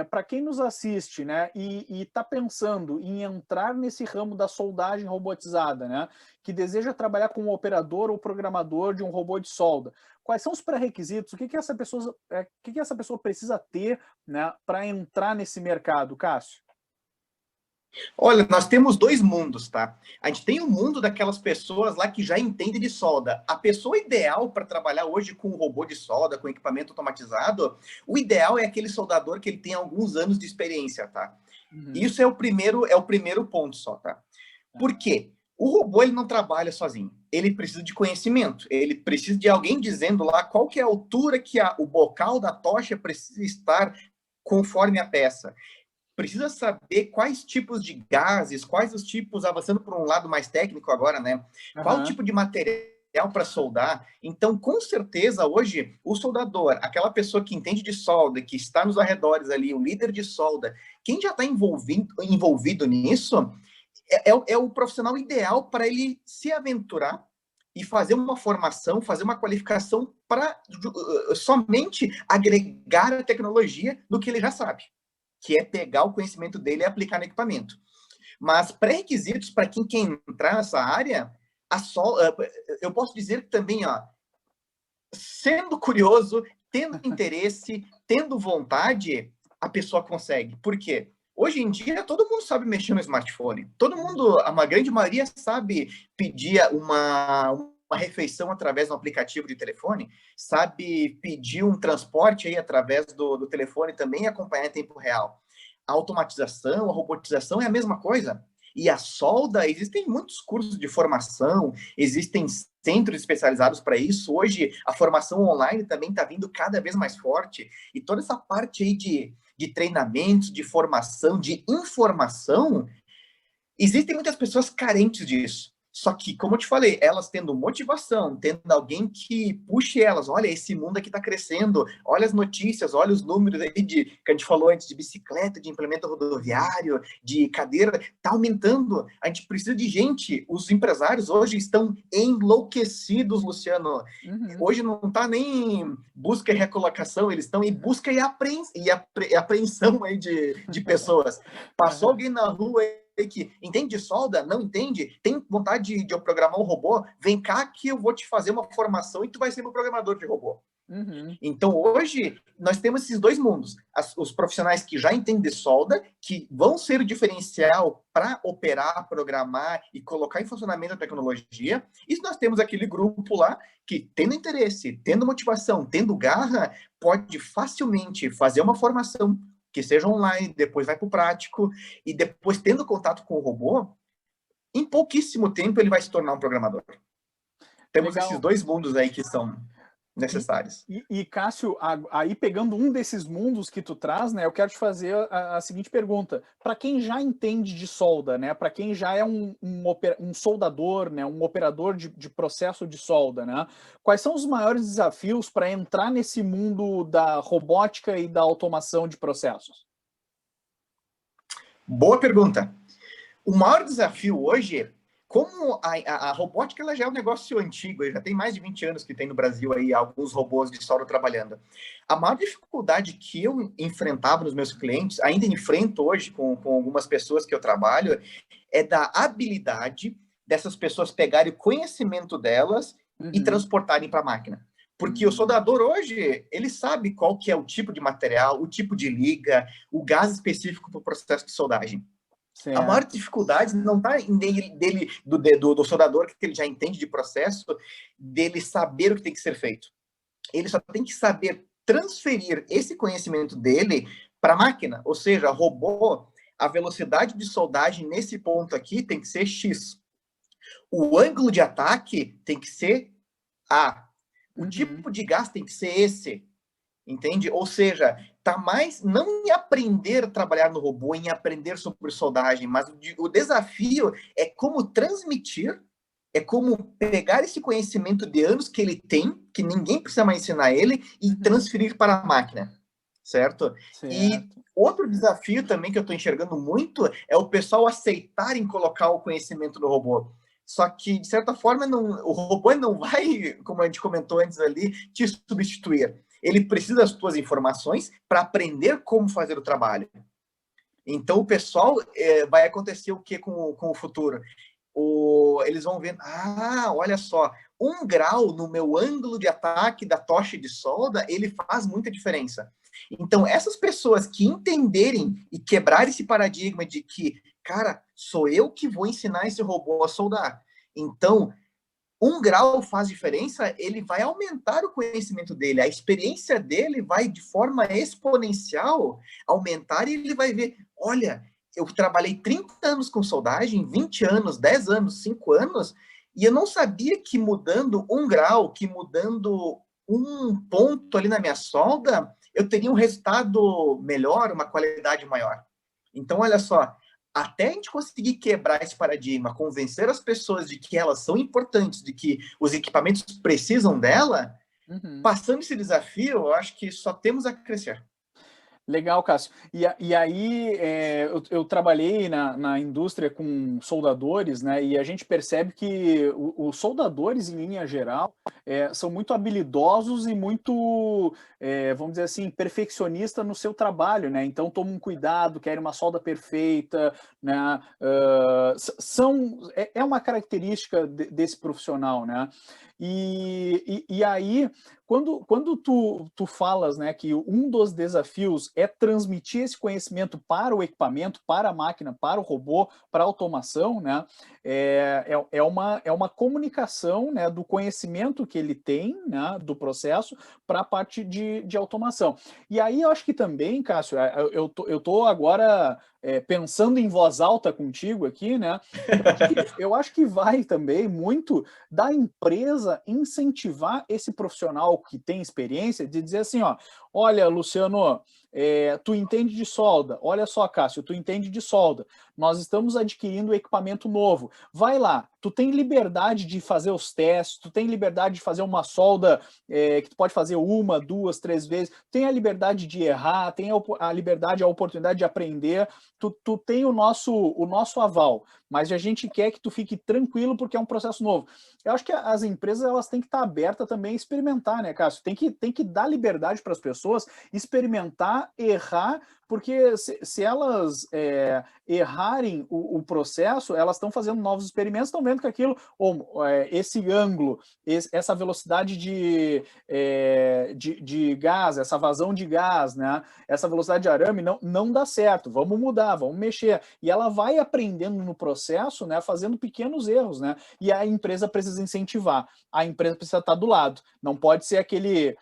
S1: Para quem nos assiste, né, e está pensando em entrar nesse ramo da soldagem robotizada, né, que deseja trabalhar como operador ou programador de um robô de solda, quais são os pré-requisitos? O que essa pessoa precisa ter, né, para entrar nesse mercado, Cássio?
S2: Olha, nós temos dois mundos, tá? A gente tem o mundo daquelas pessoas lá que já entendem de solda. A pessoa ideal para trabalhar hoje com robô de solda, com equipamento automatizado, o ideal é aquele soldador que ele tem alguns anos de experiência, tá?
S1: Uhum.
S2: Isso é o primeiro ponto só, tá? Por quê? O robô ele não trabalha sozinho. Ele precisa de conhecimento. Ele precisa de alguém dizendo lá qual que é a altura que o bocal da tocha precisa estar conforme a peça. Precisa saber quais tipos de gases, quais os tipos, avançando por um lado mais técnico agora, né? Qual
S1: Uhum.
S2: tipo de material para soldar. Então, com certeza, hoje, o soldador, aquela pessoa que entende de solda, que está nos arredores ali, o líder de solda, quem já está envolvido nisso, é o profissional ideal para ele se aventurar e fazer uma formação, fazer uma qualificação para somente agregar a tecnologia do que ele já sabe, que é pegar o conhecimento dele e aplicar no equipamento. Mas pré-requisitos para quem quer entrar nessa área, eu posso dizer que também, ó, sendo curioso, tendo interesse, tendo vontade, a pessoa consegue. Por quê? Hoje em dia, todo mundo sabe mexer no smartphone. Todo mundo, uma grande maioria, sabe pedir uma refeição através do aplicativo de telefone, sabe pedir um transporte aí através do telefone também e acompanhar em tempo real. A automatização, a robotização é a mesma coisa. E a solda, existem muitos cursos de formação, existem centros especializados para isso. Hoje, a formação online também está vindo cada vez mais forte. E toda essa parte aí de treinamentos, de formação, de informação, existem muitas pessoas carentes disso. Só que, como eu te falei, elas tendo motivação, tendo alguém que puxe elas, olha, esse mundo aqui está crescendo, olha as notícias, olha os números aí que a gente falou antes de bicicleta, de implemento rodoviário, de cadeira, está aumentando. A gente precisa de gente. Os empresários hoje estão enlouquecidos, Luciano.
S1: Uhum.
S2: Hoje não está nem em busca e recolocação, eles estão em busca e apreensão aí de pessoas. Passou
S1: Uhum.
S2: alguém na rua que entende de solda, não entende, tem vontade de eu programar um robô, vem cá que eu vou te fazer uma formação e tu vai ser meu programador de robô.
S1: Uhum.
S2: Então, hoje, nós temos esses dois mundos. Os profissionais que já entendem de solda, que vão ser o diferencial para operar, programar e colocar em funcionamento a tecnologia. E nós temos aquele grupo lá que, tendo interesse, tendo motivação, tendo garra, pode facilmente fazer uma formação que seja online, depois vai para o prático, e depois, tendo contato com o robô, em pouquíssimo tempo ele vai se tornar um programador. Temos esses
S1: Legal.
S2: dois mundos aí que são
S1: E,
S2: necessários.
S1: Cássio, aí pegando um desses mundos que tu traz, né, eu quero te fazer a seguinte pergunta. Para quem já entende de solda, né, para quem já é um soldador, né, um operador de processo de solda, né, quais são os maiores desafios para entrar nesse mundo da robótica e da automação de processos?
S2: Boa pergunta. O maior desafio hoje, como a robótica ela já é um negócio antigo, já tem mais de 20 anos que tem no Brasil aí alguns robôs de solda trabalhando. A maior dificuldade que eu enfrentava nos meus clientes, ainda enfrento hoje com algumas pessoas que eu trabalho, é da habilidade dessas pessoas pegarem o conhecimento delas e
S1: Uhum.
S2: transportarem para a máquina. Porque o soldador hoje, ele sabe qual que é o tipo de material, o tipo de liga, o gás específico para o processo de soldagem. A maior
S1: Certo.
S2: dificuldade não está do soldador, que ele já entende de processo, dele saber o que tem que ser feito. Ele só tem que saber transferir esse conhecimento dele para a máquina, ou seja, robô, a velocidade de soldagem nesse ponto aqui tem que ser X. O ângulo de ataque tem que ser A. O
S1: Uhum.
S2: tipo de gás tem que ser esse. Entende? Ou seja, tá mais não em aprender a trabalhar no robô, em aprender sobre soldagem, mas o desafio é como transmitir, é como pegar esse conhecimento de anos que ele tem, que ninguém precisa mais ensinar ele, e
S1: Uhum.
S2: transferir para a máquina, certo? E
S1: Certo.
S2: outro desafio também que eu estou enxergando muito é o pessoal aceitarem colocar o conhecimento no robô. Só que, de certa forma, o robô não vai, como a gente comentou antes ali, te substituir. Ele precisa das tuas informações para aprender como fazer o trabalho. Então, o pessoal vai acontecer o que com o futuro? Eles vão ver, olha só, 1 grau no meu ângulo de ataque da tocha de solda, ele faz muita diferença. Então, essas pessoas que entenderem e quebrar esse paradigma de que, cara, sou eu que vou ensinar esse robô a soldar. Então, 1 grau faz diferença, ele vai aumentar o conhecimento dele, a experiência dele vai de forma exponencial aumentar e ele vai ver, olha, eu trabalhei 30 anos com soldagem, 20 anos, 10 anos, 5 anos, e eu não sabia que mudando 1 grau, que mudando um ponto ali na minha solda, eu teria um resultado melhor, uma qualidade maior. Então, olha só, até a gente conseguir quebrar esse paradigma, convencer as pessoas de que elas são importantes, de que os equipamentos precisam dela,
S1: Uhum.
S2: passando esse desafio, eu acho que só temos a crescer.
S1: Legal, Cássio. E aí, eu trabalhei na indústria com soldadores, né? E a gente percebe que os soldadores, em linha geral, são muito habilidosos e muito, vamos dizer assim, perfeccionistas no seu trabalho, né? Então, tomam um cuidado, querem uma solda perfeita, né? É uma característica desse profissional, né? E aí, quando tu falas, né, que um dos desafios é transmitir esse conhecimento para o equipamento, para a máquina, para o robô, para a automação, né, é uma comunicação, né, do conhecimento que ele tem, né, do processo para a parte de automação. E aí eu acho que também, Cássio, eu tô agora pensando em voz alta contigo aqui, né, eu acho que vai também muito da empresa incentivar esse profissional que tem experiência de dizer assim, ó, olha, Luciano, tu entende de solda, olha só, Cássio, tu entende de solda, nós estamos adquirindo equipamento novo. Vai lá, tu tem liberdade de fazer os testes, tu tem liberdade de fazer uma solda que tu pode fazer 1, 2, 3 vezes, tem a liberdade de errar, tem a liberdade, a oportunidade de aprender, tu tem o nosso aval, mas a gente quer que tu fique tranquilo porque é um processo novo. Eu acho que as empresas elas têm que estar abertas também a experimentar, né, Cássio? Tem que dar liberdade para as pessoas experimentar, errar, porque se elas errarem o processo, elas estão fazendo novos experimentos, estão vendo que aquilo, esse ângulo, essa velocidade de gás, essa vazão de gás, né? Essa velocidade de arame não dá certo, vamos mudar, vamos mexer. E ela vai aprendendo no processo, né, fazendo pequenos erros, né? E a empresa precisa incentivar, a empresa precisa estar do lado, não pode ser aquele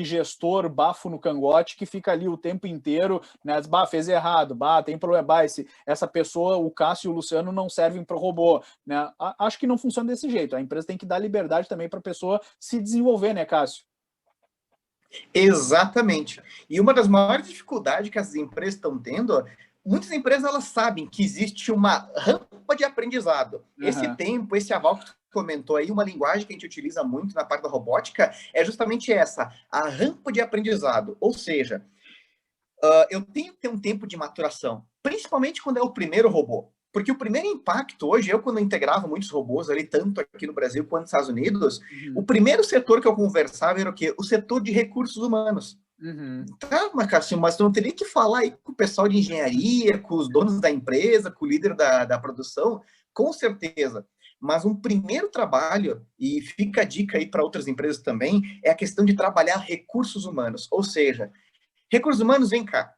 S1: gestor bafo no cangote que fica ali o tempo inteiro, né? Bah, fez errado, bah, tem problema, essa pessoa, o Cássio e o Luciano não servem para o robô, né? Acho que não funciona desse jeito. A empresa tem que dar liberdade também para a pessoa se desenvolver, né, Cássio?
S2: Exatamente. E uma das maiores dificuldades que as empresas estão tendo, muitas empresas elas sabem que existe uma rampa de aprendizado. Esse tempo, esse aval que tu comentou aí, uma linguagem que a gente utiliza muito na parte da robótica, é justamente essa, a rampa de aprendizado. Ou seja, eu tenho que ter um tempo de maturação, principalmente quando é o primeiro robô. Porque o primeiro impacto, hoje, eu quando integrava muitos robôs ali, tanto aqui no Brasil quanto nos Estados Unidos, o primeiro setor que eu conversava era o quê? O setor de recursos humanos. Tá, mas tu não teria que falar aí com o pessoal de engenharia, com os donos da empresa, com o líder da produção? Com certeza. Mas um primeiro trabalho, e fica a dica aí para outras empresas também, é a questão de trabalhar recursos humanos. Ou seja, recursos humanos, vem cá.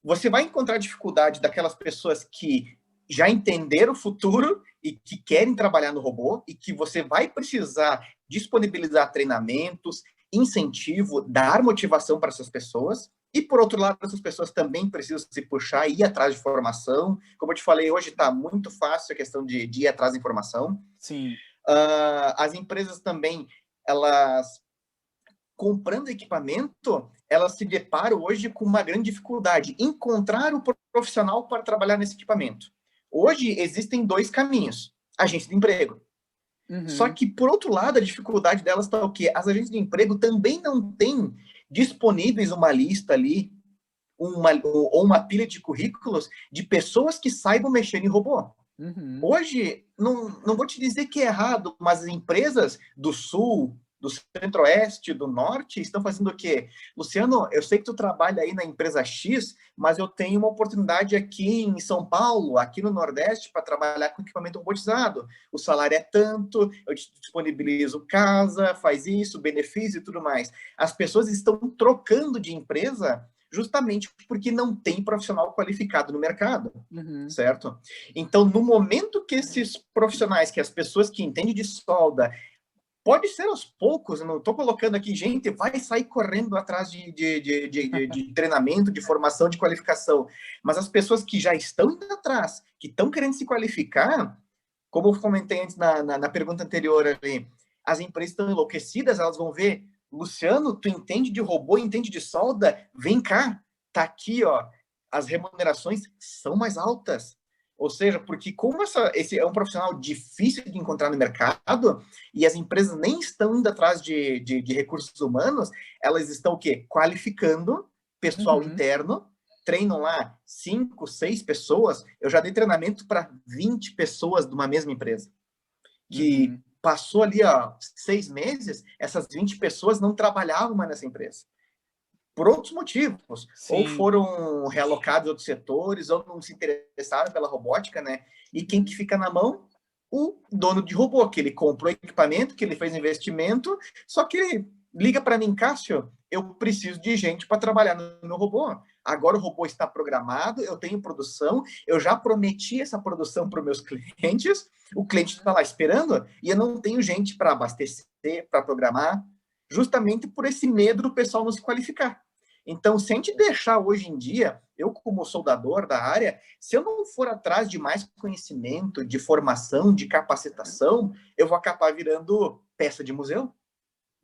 S2: Você vai encontrar dificuldade daquelas pessoas que já entenderam o futuro e que querem trabalhar no robô e que você vai precisar disponibilizar treinamentos, incentivo, dar motivação para essas pessoas. E, por outro lado, essas pessoas também precisam se puxar e ir atrás de formação. Como eu te falei, hoje está muito fácil a questão de ir atrás de informação.
S1: Sim.
S2: As empresas também, elas comprando equipamento, elas se deparam hoje com uma grande dificuldade, encontrar o profissional para trabalhar nesse equipamento. Hoje existem 2 caminhos, agência de emprego. Só que, por outro lado, a dificuldade delas está o quê? As agências de emprego também não têm disponíveis uma lista ali, ou uma pilha de currículos de pessoas que saibam mexer em robô. Hoje, não vou te dizer que é errado, mas as empresas do Sul, do Centro-Oeste, do Norte, estão fazendo o quê? Luciano, eu sei que tu trabalha aí na empresa X, mas eu tenho uma oportunidade aqui em São Paulo, aqui no Nordeste, para trabalhar com equipamento robotizado. O salário é tanto, eu te disponibilizo casa, faz isso, benefício e tudo mais. As pessoas estão trocando de empresa justamente porque não tem profissional qualificado no mercado, certo? Então, no momento que esses profissionais, que as pessoas que entendem de solda, pode ser aos poucos, eu não estou colocando aqui, gente, vai sair correndo atrás de treinamento, de formação, de qualificação, mas as pessoas que já estão indo atrás, que estão querendo se qualificar, como eu comentei antes na pergunta anterior ali, as empresas estão enlouquecidas, elas vão ver, Luciano, tu entende de robô, entende de solda? Vem cá, tá aqui, ó, as remunerações são mais altas. Ou seja, porque como esse é um profissional difícil de encontrar no mercado e as empresas nem estão indo atrás de recursos humanos, elas estão o quê? Qualificando pessoal interno, treinam lá 5, 6 pessoas. Eu já dei treinamento para 20 pessoas de uma mesma empresa. Que passou ali, ó, 6 meses, essas 20 pessoas não trabalhavam mais nessa empresa. Por outros motivos. Sim. Ou foram realocados em outros setores, ou não se interessaram pela robótica, né? E quem que fica na mão? O dono de robô, que ele comprou equipamento, que ele fez investimento, só que ele liga para mim, Cássio, eu preciso de gente para trabalhar no meu robô. Agora o robô está programado, eu tenho produção, eu já prometi essa produção para os meus clientes, o cliente está lá esperando, e eu não tenho gente para abastecer, para programar, justamente por esse medo do pessoal não se qualificar. Então, se a gente deixar hoje em dia, eu como soldador da área, se eu não for atrás de mais conhecimento, de formação, de capacitação, eu vou acabar virando peça de museu.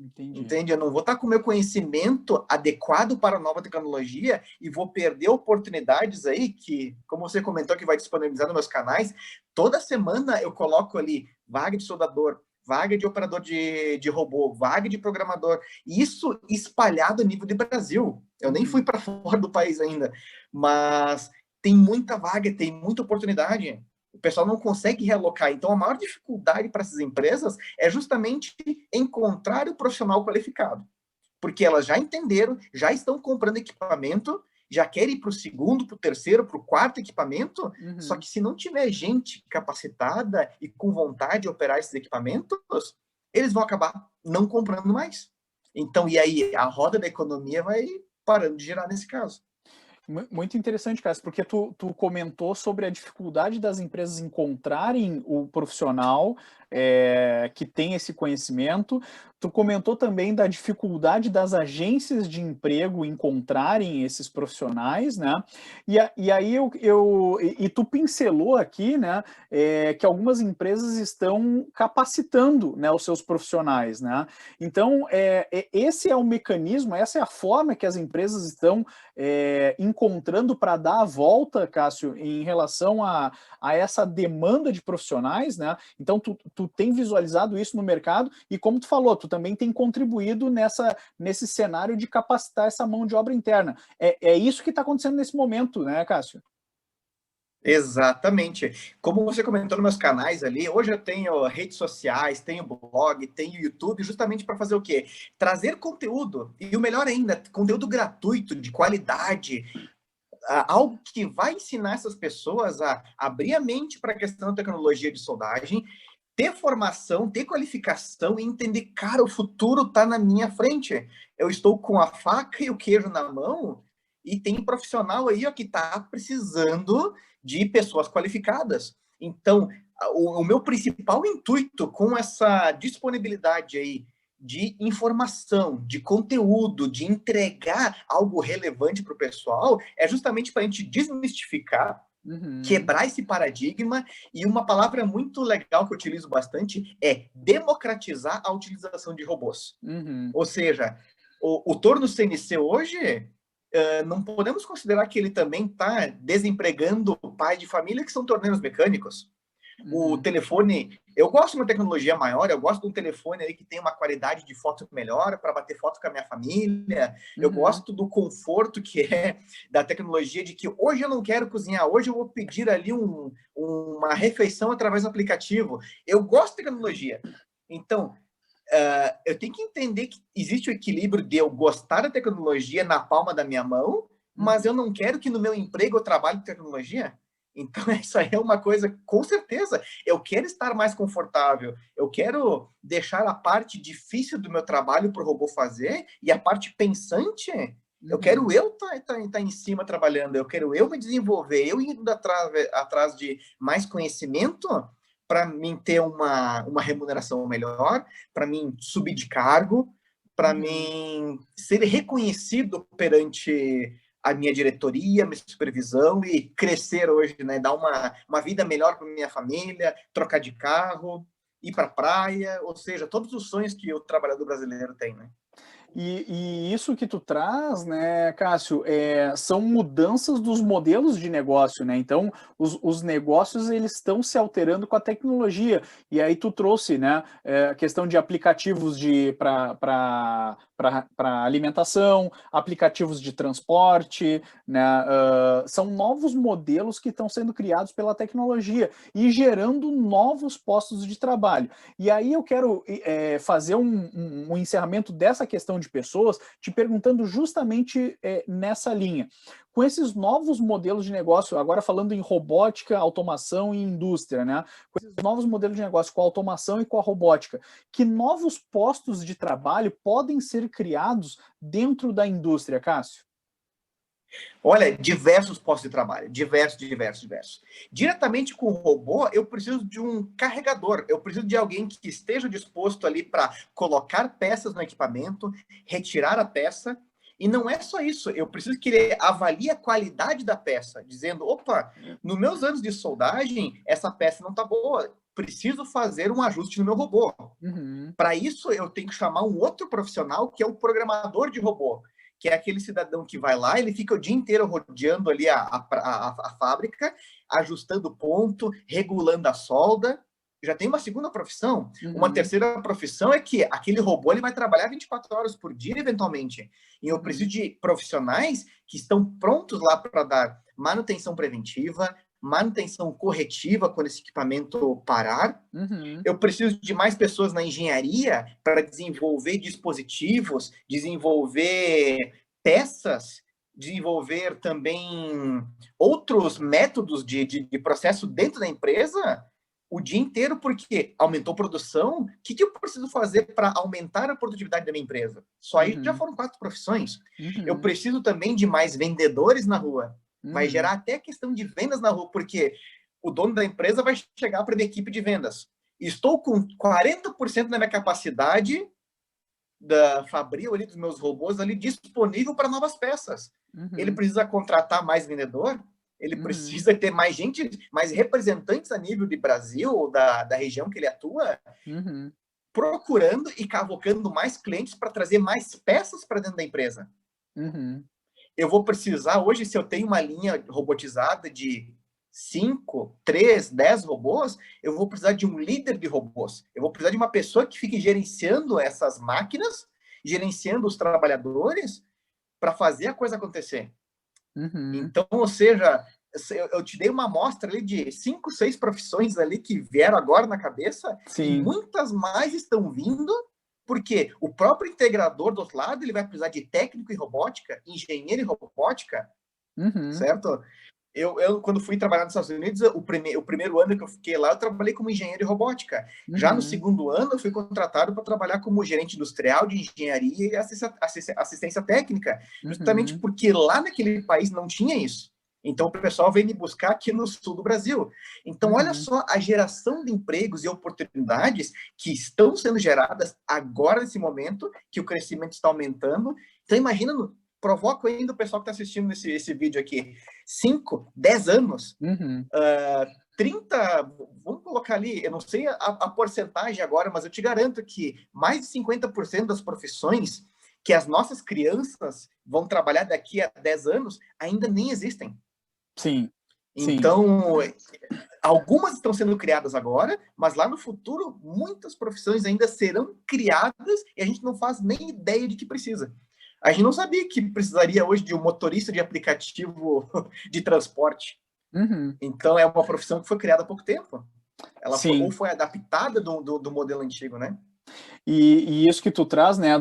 S1: Entendi.
S2: Entende? Eu não vou estar com o meu conhecimento adequado para a nova tecnologia e vou perder oportunidades aí que, como você comentou, que vai disponibilizar nos meus canais. Toda semana eu coloco ali vaga de soldador, vaga de operador de robô, vaga de programador. Isso espalhado a nível de Brasil. Eu nem fui para fora do país ainda, mas tem muita vaga, tem muita oportunidade. O pessoal não consegue realocar. Então, a maior dificuldade para essas empresas é justamente encontrar o profissional qualificado. Porque elas já entenderam, já estão comprando equipamento, já querem ir para o segundo, para o terceiro, para o quarto equipamento, só que se não tiver gente capacitada e com vontade de operar esses equipamentos, eles vão acabar não comprando mais. Então, e aí a roda da economia vai parando de girar nesse caso.
S1: Muito interessante, Cássio, porque tu comentou sobre a dificuldade das empresas encontrarem o profissional que tem esse conhecimento. Tu comentou também da dificuldade das agências de emprego encontrarem esses profissionais, né? E aí tu pincelou aqui, né, que algumas empresas estão capacitando, né, os seus profissionais, né? Então, esse é o mecanismo, essa é a forma que as empresas estão encontrando para dar a volta, Cássio, em relação a essa demanda de profissionais, né? Então, tu tem visualizado isso no mercado e, como tu falou, tu também tem contribuído nesse cenário de capacitar essa mão de obra interna. É isso que está acontecendo nesse momento, né, Cássio?
S2: Exatamente. Como você comentou nos meus canais ali, hoje eu tenho redes sociais, tenho blog, tenho YouTube, justamente para fazer o quê? Trazer conteúdo. E o melhor ainda, conteúdo gratuito, de qualidade, algo que vai ensinar essas pessoas a abrir a mente para a questão da tecnologia de soldagem, ter formação, ter qualificação e entender, cara, o futuro está na minha frente. Eu estou com a faca e o queijo na mão e tem profissional aí ó, que está precisando de pessoas qualificadas. Então, o meu principal intuito com essa disponibilidade aí de informação, de conteúdo, de entregar algo relevante para o pessoal, é justamente para a gente desmistificar, quebrar esse paradigma. E uma palavra muito legal que eu utilizo bastante é democratizar a utilização de robôs. Ou seja, o torno CNC hoje, não podemos considerar que ele também está desempregando pais de família que são torneiros mecânicos. O telefone, eu gosto de uma tecnologia maior, eu gosto de um telefone aí que tem uma qualidade de foto melhor para bater foto com a minha família. Eu gosto do conforto que é da tecnologia de que hoje eu não quero cozinhar, hoje eu vou pedir ali uma refeição através do aplicativo. Eu gosto de tecnologia. Então, eu tenho que entender que existe o equilíbrio de eu gostar da tecnologia na palma da minha mão, mas eu não quero que no meu emprego eu trabalhe com tecnologia. Então, isso aí é uma coisa, com certeza, eu quero estar mais confortável, eu quero deixar a parte difícil do meu trabalho para o robô fazer, e a parte pensante, eu quero eu tá em cima trabalhando, eu quero eu me desenvolver, eu indo atrás de mais conhecimento, para mim ter uma remuneração melhor, para mim subir de cargo, para mim ser reconhecido perante a minha diretoria, minha supervisão e crescer hoje, né? Dar uma vida melhor para minha família, trocar de carro, ir para a praia, ou seja, todos os sonhos que o trabalhador brasileiro tem, né?
S1: E isso que tu traz, né, Cássio, são mudanças dos modelos de negócio, né? Então, os negócios eles estão se alterando com a tecnologia. E aí tu trouxe, né, a questão de aplicativos para alimentação, aplicativos de transporte, né? São novos modelos que estão sendo criados pela tecnologia e gerando novos postos de trabalho. E aí eu quero fazer um encerramento dessa questão de pessoas, te perguntando justamente nessa linha. Com esses novos modelos de negócio, agora falando em robótica, automação e indústria, né? Com esses novos modelos de negócio, com a automação e com a robótica, que novos postos de trabalho podem ser criados dentro da indústria, Cássio?
S2: Olha, diversos postos de trabalho, diversos. Diretamente com o robô, eu preciso de um carregador, eu preciso de alguém que esteja disposto ali para colocar peças no equipamento, retirar a peça, e não é só isso, eu preciso que ele avalie a qualidade da peça, dizendo, opa, nos meus anos de soldagem, essa peça não está boa, preciso fazer um ajuste no meu robô.
S1: Uhum.
S2: Para isso, eu tenho que chamar um outro profissional, que é o programador de robô, que é aquele cidadão que vai lá, ele fica o dia inteiro rodeando ali a fábrica, ajustando ponto, regulando a solda. Já tem uma segunda profissão. Uma
S1: Uhum.
S2: terceira profissão é que aquele robô ele vai trabalhar 24 horas por dia, eventualmente. E eu preciso
S1: Uhum.
S2: de profissionais que estão prontos lá para dar manutenção preventiva, manutenção corretiva quando esse equipamento parar.
S1: Uhum.
S2: Eu preciso de mais pessoas na engenharia para desenvolver dispositivos, desenvolver peças, desenvolver também outros métodos de processo dentro da empresa o dia inteiro, porque aumentou a produção. O que eu preciso fazer para aumentar a produtividade da minha empresa? Só aí já
S1: Uhum.
S2: foram 4 profissões. Eu
S1: Uhum.
S2: preciso também de mais vendedores na rua. Vai
S1: Uhum.
S2: gerar até questão de vendas na rua, porque o dono da empresa vai chegar para a minha equipe de vendas. Estou com 40% da minha capacidade da fabril ali dos meus robôs ali disponível para novas peças. Ele
S1: Uhum.
S2: precisa contratar mais vendedor, ele
S1: Uhum.
S2: precisa ter mais gente, mais representantes a nível de Brasil ou da região que ele atua,
S1: Uhum.
S2: procurando e cavocando mais clientes para trazer mais peças para dentro da empresa.
S1: Uhum.
S2: Eu vou precisar, hoje, se eu tenho uma linha robotizada de 5, 3, 10 robôs, eu vou precisar de um líder de robôs. Eu vou precisar de uma pessoa que fique gerenciando essas máquinas, gerenciando os trabalhadores, para fazer a coisa acontecer.
S1: Uhum.
S2: Então, ou seja, eu te dei uma amostra ali de 5, 6 profissões ali que vieram agora na cabeça e
S1: Sim.
S2: muitas mais estão vindo, porque o próprio integrador do outro lado ele vai precisar de técnico em robótica, engenheiro em robótica,
S1: Uhum.
S2: certo? Quando fui trabalhar nos Estados Unidos, o primeiro ano que eu fiquei lá, eu trabalhei como engenheiro em robótica. Já no
S1: Uhum.
S2: segundo ano, eu fui contratado para trabalhar como gerente industrial de engenharia e assistência técnica, justamente
S1: Uhum.
S2: porque lá naquele país não tinha isso. Então, o pessoal vem me buscar aqui no sul do Brasil. Então, olha
S1: Uhum.
S2: só a geração de empregos e oportunidades que estão sendo geradas agora, nesse momento, que o crescimento está aumentando. Então, imagina, provoco ainda o pessoal que está assistindo esse vídeo aqui. 5, 10 anos,
S1: Uhum.
S2: 30, vamos colocar ali, eu não sei a porcentagem agora, mas eu te garanto que mais de 50% das profissões que as nossas crianças vão trabalhar daqui a 10 anos ainda nem existem.
S1: Sim. Sim.
S2: Então, algumas estão sendo criadas agora, mas lá no futuro, muitas profissões ainda serão criadas e a gente não faz nem ideia de que precisa. A gente não sabia que precisaria hoje de um motorista de aplicativo de transporte.
S1: Uhum.
S2: Então, é uma profissão que foi criada há pouco tempo. Ela foi, ou
S1: Sim.
S2: foi adaptada do modelo antigo, né?
S1: E isso que tu traz, né,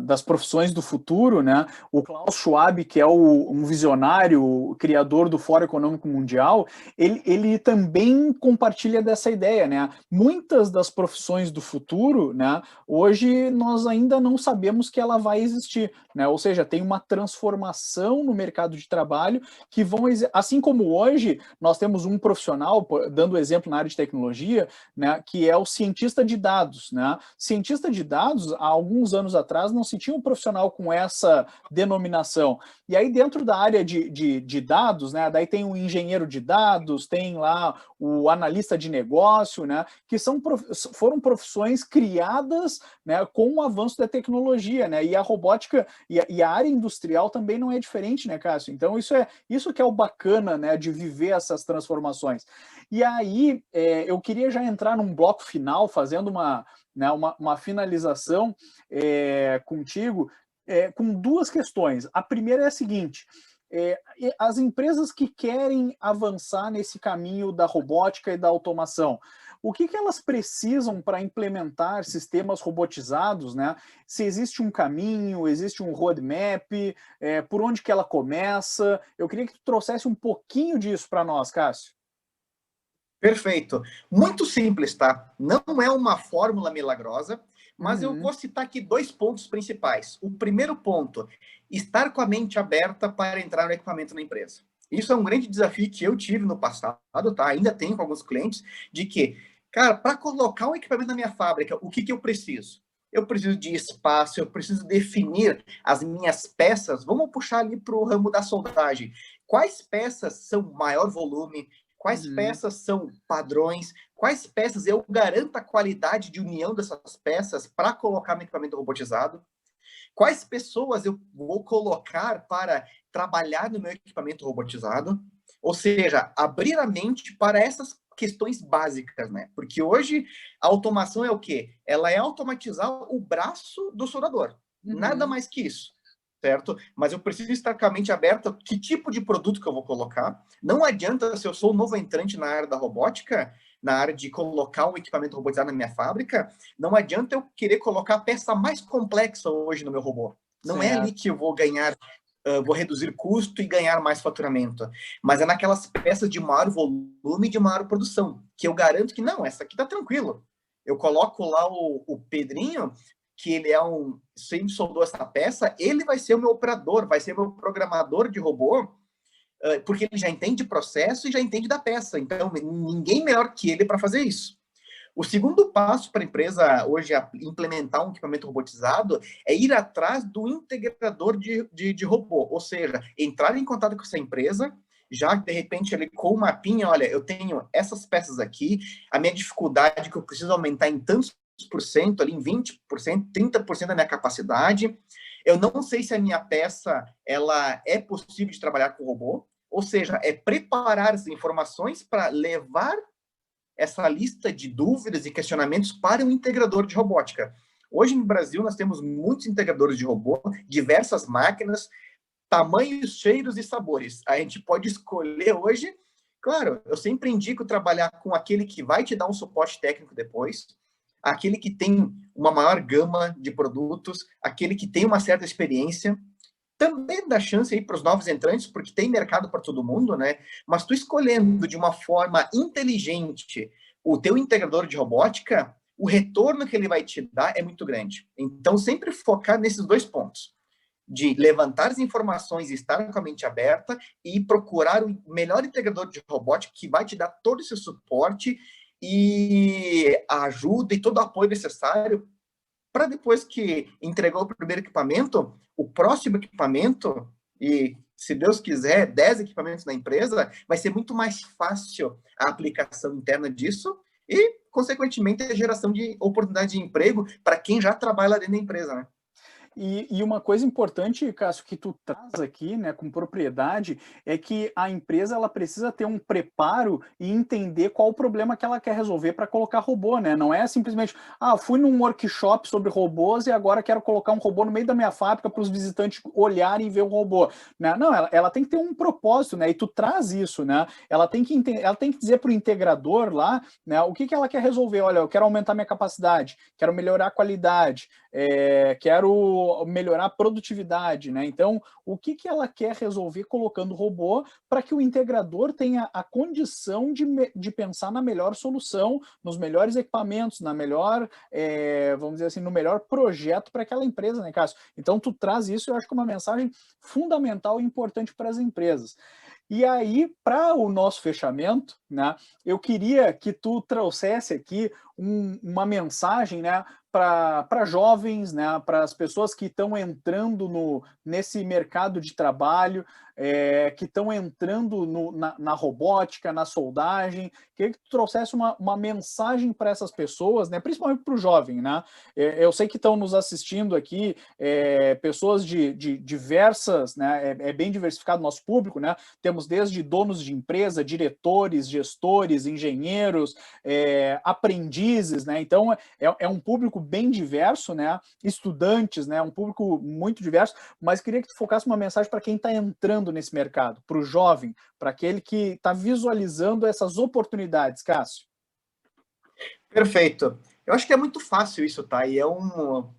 S1: das profissões do futuro, né, o Klaus Schwab, que é um visionário, o criador do Fórum Econômico Mundial, ele também compartilha dessa ideia, né, muitas das profissões do futuro, né, hoje nós ainda não sabemos que ela vai existir, né, ou seja, tem uma transformação no mercado de trabalho que assim como hoje nós temos um profissional, dando exemplo na área de tecnologia, né, que é o cientista de dados, né, cientista de dados, há alguns anos atrás, não se tinha um profissional com essa denominação. E aí, dentro da área de dados, né, daí tem o engenheiro de dados, tem lá o analista de negócio, né, que foram profissões criadas, né, com o avanço da tecnologia, né, e a robótica e a área industrial também não é diferente, né, Cássio? Então, isso que é o bacana, né, de viver essas transformações. E aí, eu queria já entrar num bloco final, fazendo né, uma finalização contigo, com duas questões. A primeira é a seguinte: as empresas que querem avançar nesse caminho da robótica e da automação, o que elas precisam para implementar sistemas robotizados, né? Se existe um caminho, existe um roadmap, por onde que ela começa? Eu queria que tu trouxesse um pouquinho disso para nós, Cássio.
S2: Perfeito. Muito simples, tá? Não é uma fórmula milagrosa, mas eu
S1: Uhum.
S2: vou citar aqui 2 pontos principais. O primeiro ponto, estar com a mente aberta para entrar no equipamento na empresa. Isso é um grande desafio que eu tive no passado, tá? Ainda tenho com alguns clientes, de que, cara, para colocar um equipamento na minha fábrica, o que eu preciso? Eu preciso de espaço, eu preciso definir as minhas peças. Vamos puxar ali para o ramo da soldagem. Quais peças são maior volume? Quais
S1: Uhum.
S2: peças são padrões? Quais peças eu garanto a qualidade de união dessas peças para colocar no equipamento robotizado? Quais pessoas eu vou colocar para trabalhar no meu equipamento robotizado? Ou seja, abrir a mente para essas questões básicas, né? Porque hoje a automação é o quê? Ela é automatizar o braço do soldador. Nada mais que isso, certo? Mas eu preciso estar com a mente aberta que tipo de produto que eu vou colocar. Não adianta, se eu sou um novo entrante na área da robótica, na área de colocar um equipamento robotizado na minha fábrica, não adianta eu querer colocar a peça mais complexa hoje no meu robô. Não é ali que eu vou ganhar, vou reduzir custo e ganhar mais faturamento. Mas é naquelas peças de maior volume e de maior produção, que eu garanto que, não, essa aqui tá tranquilo. Eu coloco lá o Pedrinho, que ele é sempre soldou essa peça, ele vai ser o meu operador, vai ser o meu programador de robô, porque ele já entende o processo e já entende da peça. Então, ninguém melhor que ele para fazer isso. O segundo passo para a empresa hoje implementar um equipamento robotizado é ir atrás do integrador de robô, ou seja, entrar em contato com essa empresa, já de repente ali com o mapinha, olha, eu tenho essas peças aqui, a minha dificuldade é que eu preciso aumentar em tantos por cento, ali em 20%, 30% da minha capacidade. Eu não sei se a minha peça ela é possível de trabalhar com robô, ou seja, é preparar as informações para levar essa lista de dúvidas e questionamentos para um integrador de robótica. Hoje no Brasil nós temos muitos integradores de robô, diversas máquinas, tamanhos, cheiros e sabores. A gente pode escolher hoje. Claro, eu sempre indico trabalhar com aquele que vai te dar um suporte técnico depois, aquele que tem uma maior gama de produtos, aquele que tem uma certa experiência. Também dá chance aí para os novos entrantes, porque tem mercado para todo mundo, né? Mas tu escolhendo de uma forma inteligente o teu integrador de robótica, o retorno que ele vai te dar é muito grande. Então, sempre focar nesses dois pontos, de levantar as informações e estar com a mente aberta e procurar o melhor integrador de robótica que vai te dar todo esse suporte e a ajuda e todo o apoio necessário para depois que entregou o primeiro equipamento, o próximo equipamento, e se Deus quiser, 10 equipamentos na empresa, vai ser muito mais fácil a aplicação interna disso e, consequentemente, a geração de oportunidade de emprego para quem já trabalha lá dentro da empresa, né?
S1: E uma coisa importante, Cássio, que tu traz aqui, né, com propriedade, é que a empresa ela precisa ter um preparo e entender qual o problema que ela quer resolver para colocar robô, né? Não é simplesmente, fui num workshop sobre robôs e agora quero colocar um robô no meio da minha fábrica para os visitantes olharem e ver o robô, né? Não, ela tem que ter um propósito, né? E tu traz isso, né? Ela tem que dizer para o integrador lá, né, o que ela quer resolver. Olha, eu quero aumentar minha capacidade, quero melhorar a qualidade, quero melhorar a produtividade, né? Então, o que ela quer resolver colocando robô para que o integrador tenha a condição de pensar na melhor solução, nos melhores equipamentos, na melhor, vamos dizer assim, no melhor projeto para aquela empresa, né, Cássio? Então, tu traz isso, eu acho que é uma mensagem fundamental e importante para as empresas. E aí, para o nosso fechamento, né, eu queria que tu trouxesse aqui uma mensagem, né, para jovens, né, para as pessoas que estão entrando nesse mercado de trabalho, que estão entrando na robótica, na soldagem. Queria que tu trouxesse uma mensagem para essas pessoas, né, principalmente para o jovem. Né? Eu sei que estão nos assistindo aqui pessoas de diversas, né, é bem diversificado o nosso público, né? Temos desde donos de empresa, diretores, gestores, engenheiros, aprendizes, né? Então, é um público bem diverso, né? Estudantes, né? Um público muito diverso, mas queria que tu focasse uma mensagem para quem está entrando nesse mercado, para o jovem, para aquele que está visualizando essas oportunidades, Cássio.
S2: Perfeito. Eu acho que é muito fácil isso, tá? E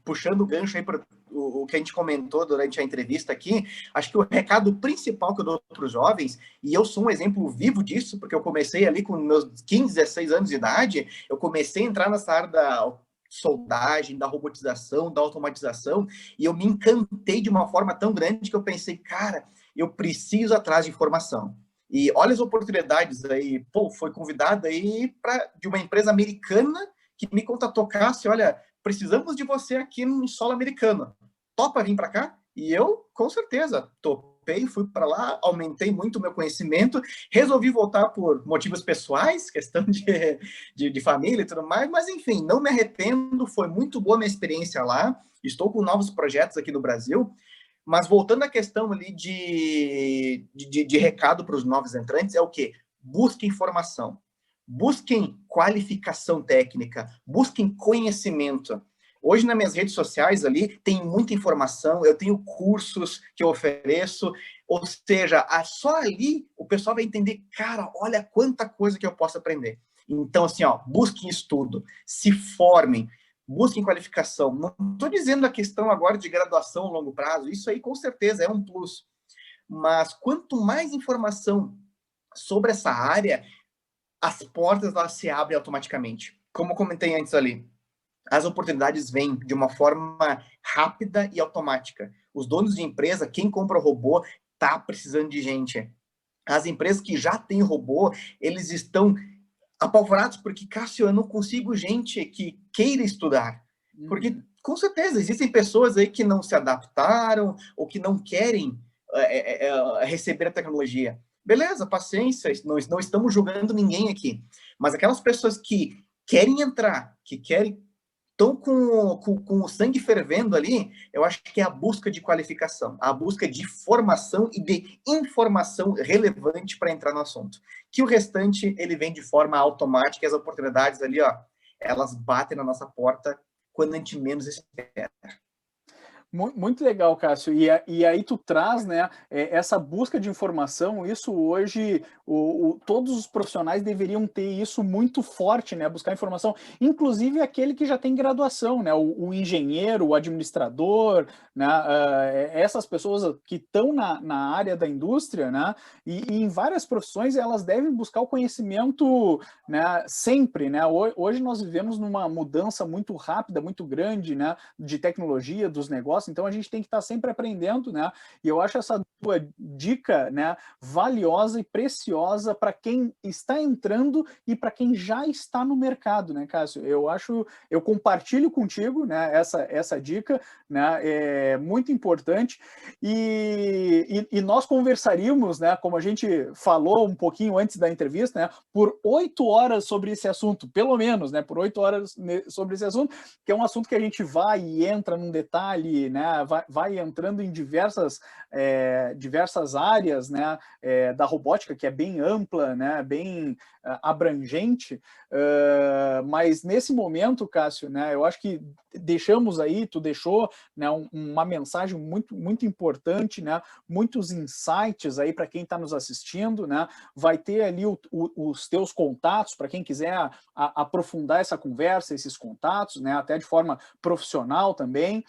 S2: puxando o gancho aí para o que a gente comentou durante a entrevista aqui, acho que o recado principal que eu dou para os jovens, e eu sou um exemplo vivo disso, porque eu comecei ali com meus 15, 16 anos de idade, eu comecei a entrar nessa área da soldagem, da robotização, da automatização, e eu me encantei de uma forma tão grande que eu pensei, cara, eu preciso atrás de informação. E olha as oportunidades aí. Pô, foi convidado aí de uma empresa americana que me contatou, Cássio, olha, precisamos de você aqui no solo americano. Topa vir para cá? E eu, com certeza, topei topei, fui para lá, aumentei muito o meu conhecimento, resolvi voltar por motivos pessoais, questão de família e tudo mais, mas enfim, não me arrependo, foi muito boa a minha experiência lá, estou com novos projetos aqui no Brasil, mas voltando à questão ali de recado para os novos entrantes, é o quê? Busquem informação, busquem qualificação técnica, busquem conhecimento. Hoje, nas minhas redes sociais ali, tem muita informação, eu tenho cursos que eu ofereço, ou seja, só ali o pessoal vai entender, cara, olha quanta coisa que eu posso aprender. Então, assim, ó, busquem estudo, se formem, busquem qualificação. Não estou dizendo a questão agora de graduação a longo prazo, isso aí com certeza é um plus. Mas quanto mais informação sobre essa área, as portas elas se abrem automaticamente. Como eu comentei antes ali, as oportunidades vêm de uma forma rápida e automática. Os donos de empresa, quem compra robô, está precisando de gente. As empresas que já têm robô, eles estão apavorados porque, Cássio, eu não consigo gente que queira estudar. Porque, com certeza, existem pessoas aí que não se adaptaram ou que não querem receber a tecnologia. Beleza, paciência, não estamos julgando ninguém aqui. Mas aquelas pessoas que querem entrar, que querem estão com o sangue fervendo ali, eu acho que é a busca de qualificação, a busca de formação e de informação relevante para entrar no assunto. Que o restante, ele vem de forma automática, e as oportunidades ali, ó, elas batem na nossa porta quando a gente menos espera.
S1: Muito legal, Cássio. E aí tu traz, né, essa busca de informação, isso hoje, todos os profissionais deveriam ter isso muito forte, né, buscar informação, inclusive aquele que já tem graduação, né, o engenheiro, o administrador, né, essas pessoas que estão na área da indústria, né, e em várias profissões elas devem buscar o conhecimento, né, sempre, né. Hoje nós vivemos numa mudança muito rápida, muito grande, né, de tecnologia, dos negócios. Então a gente tem que estar sempre aprendendo, né? E eu acho essa tua dica, né, valiosa e preciosa para quem está entrando e para quem já está no mercado, né, Cássio? Eu compartilho contigo, né, essa dica, né, é muito importante e nós conversaríamos, né, como a gente falou um pouquinho antes da entrevista, né, por 8 horas sobre esse assunto, pelo menos, né, por 8 horas sobre esse assunto, que é um assunto que a gente vai e entra num detalhe, né, vai entrando em diversas áreas, né, da robótica, que é bem ampla, né, bem abrangente, mas nesse momento, Cássio, né, eu acho que deixamos aí, tu deixou, né, uma mensagem muito, muito importante, né, muitos insights aí para quem está nos assistindo, né, vai ter ali os teus contatos para quem quiser aprofundar essa conversa, esses contatos, né, até de forma profissional também.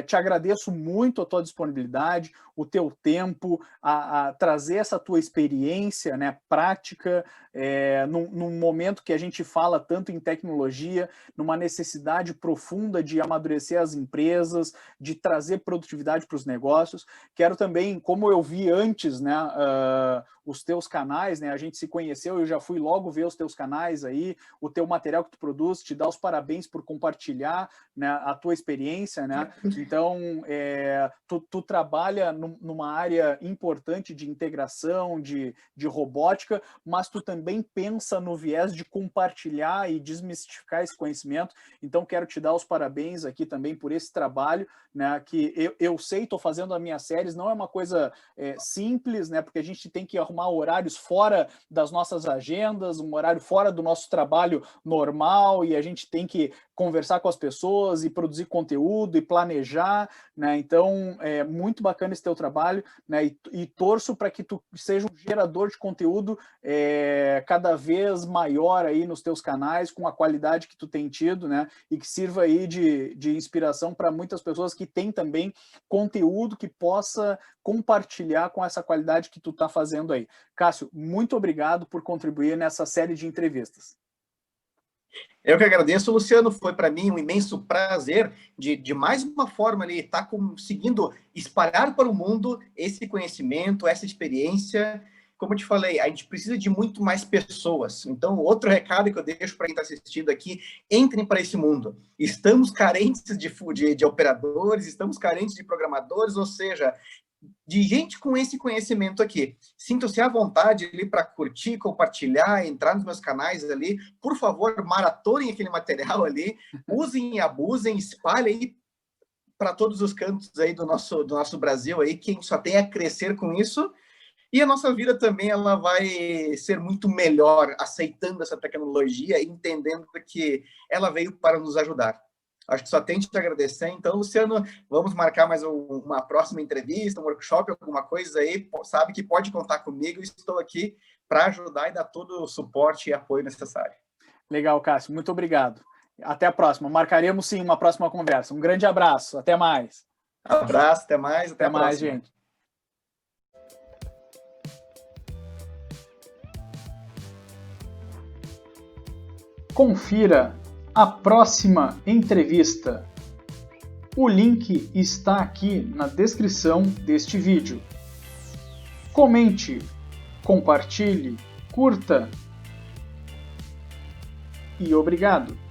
S1: Te agradeço muito a tua disponibilidade, o teu tempo, a trazer essa tua experiência, né, prática, num momento que a gente fala tanto em tecnologia, numa necessidade profunda de amadurecer as empresas, de trazer produtividade para os negócios. Quero também, como eu vi antes, né, os teus canais, né, a gente se conheceu, eu já fui logo ver os teus canais aí, o teu material que tu produz, te dar os parabéns por compartilhar, né, a tua experiência, né? Então, tu trabalha numa área importante de integração, de robótica, mas tu também pensa no viés de compartilhar e desmistificar esse conhecimento. Então, quero te dar os parabéns aqui também por esse trabalho, né, que eu sei, estou fazendo as minhas séries, não é uma coisa simples, né, porque a gente tem que arrumar horários fora das nossas agendas, um horário fora do nosso trabalho normal, e a gente tem que conversar com as pessoas e produzir conteúdo e planejar, né? Então, é muito bacana esse teu trabalho, né? E torço para que tu seja um gerador de conteúdo cada vez maior aí nos teus canais, com a qualidade que tu tem tido, né? E que sirva aí de inspiração para muitas pessoas que têm também conteúdo que possa compartilhar com essa qualidade que tu está fazendo aí. Cássio, muito obrigado por contribuir nessa série de entrevistas.
S2: Eu que agradeço, Luciano. Foi para mim um imenso prazer de mais uma forma ali estar conseguindo espalhar para o mundo esse conhecimento, essa experiência. Como eu te falei, a gente precisa de muito mais pessoas. Então, outro recado que eu deixo para quem está assistindo aqui, entrem para esse mundo. Estamos carentes de operadores, estamos carentes de programadores, ou seja, de gente com esse conhecimento aqui. Sintam-se à vontade ali para curtir, compartilhar, entrar nos meus canais ali. Por favor, maratonem aquele material ali, usem e abusem, espalhem para todos os cantos aí do nosso Brasil aí, quem só tem a crescer com isso. E a nossa vida também ela vai ser muito melhor aceitando essa tecnologia, entendendo que ela veio para nos ajudar. Acho que só tenho que te agradecer. Então, Luciano, vamos marcar mais uma próxima entrevista, um workshop, alguma coisa aí. Sabe que pode contar comigo. Estou aqui para ajudar e dar todo o suporte e apoio necessário.
S1: Legal, Cássio. Muito obrigado. Até a próxima. Marcaremos sim uma próxima conversa. Um grande abraço. Até mais.
S2: Abraço, até mais. Até a
S1: mais,
S2: próxima.
S1: gente. Confira a próxima entrevista. O link está aqui na descrição deste vídeo. Comente, compartilhe, curta e obrigado!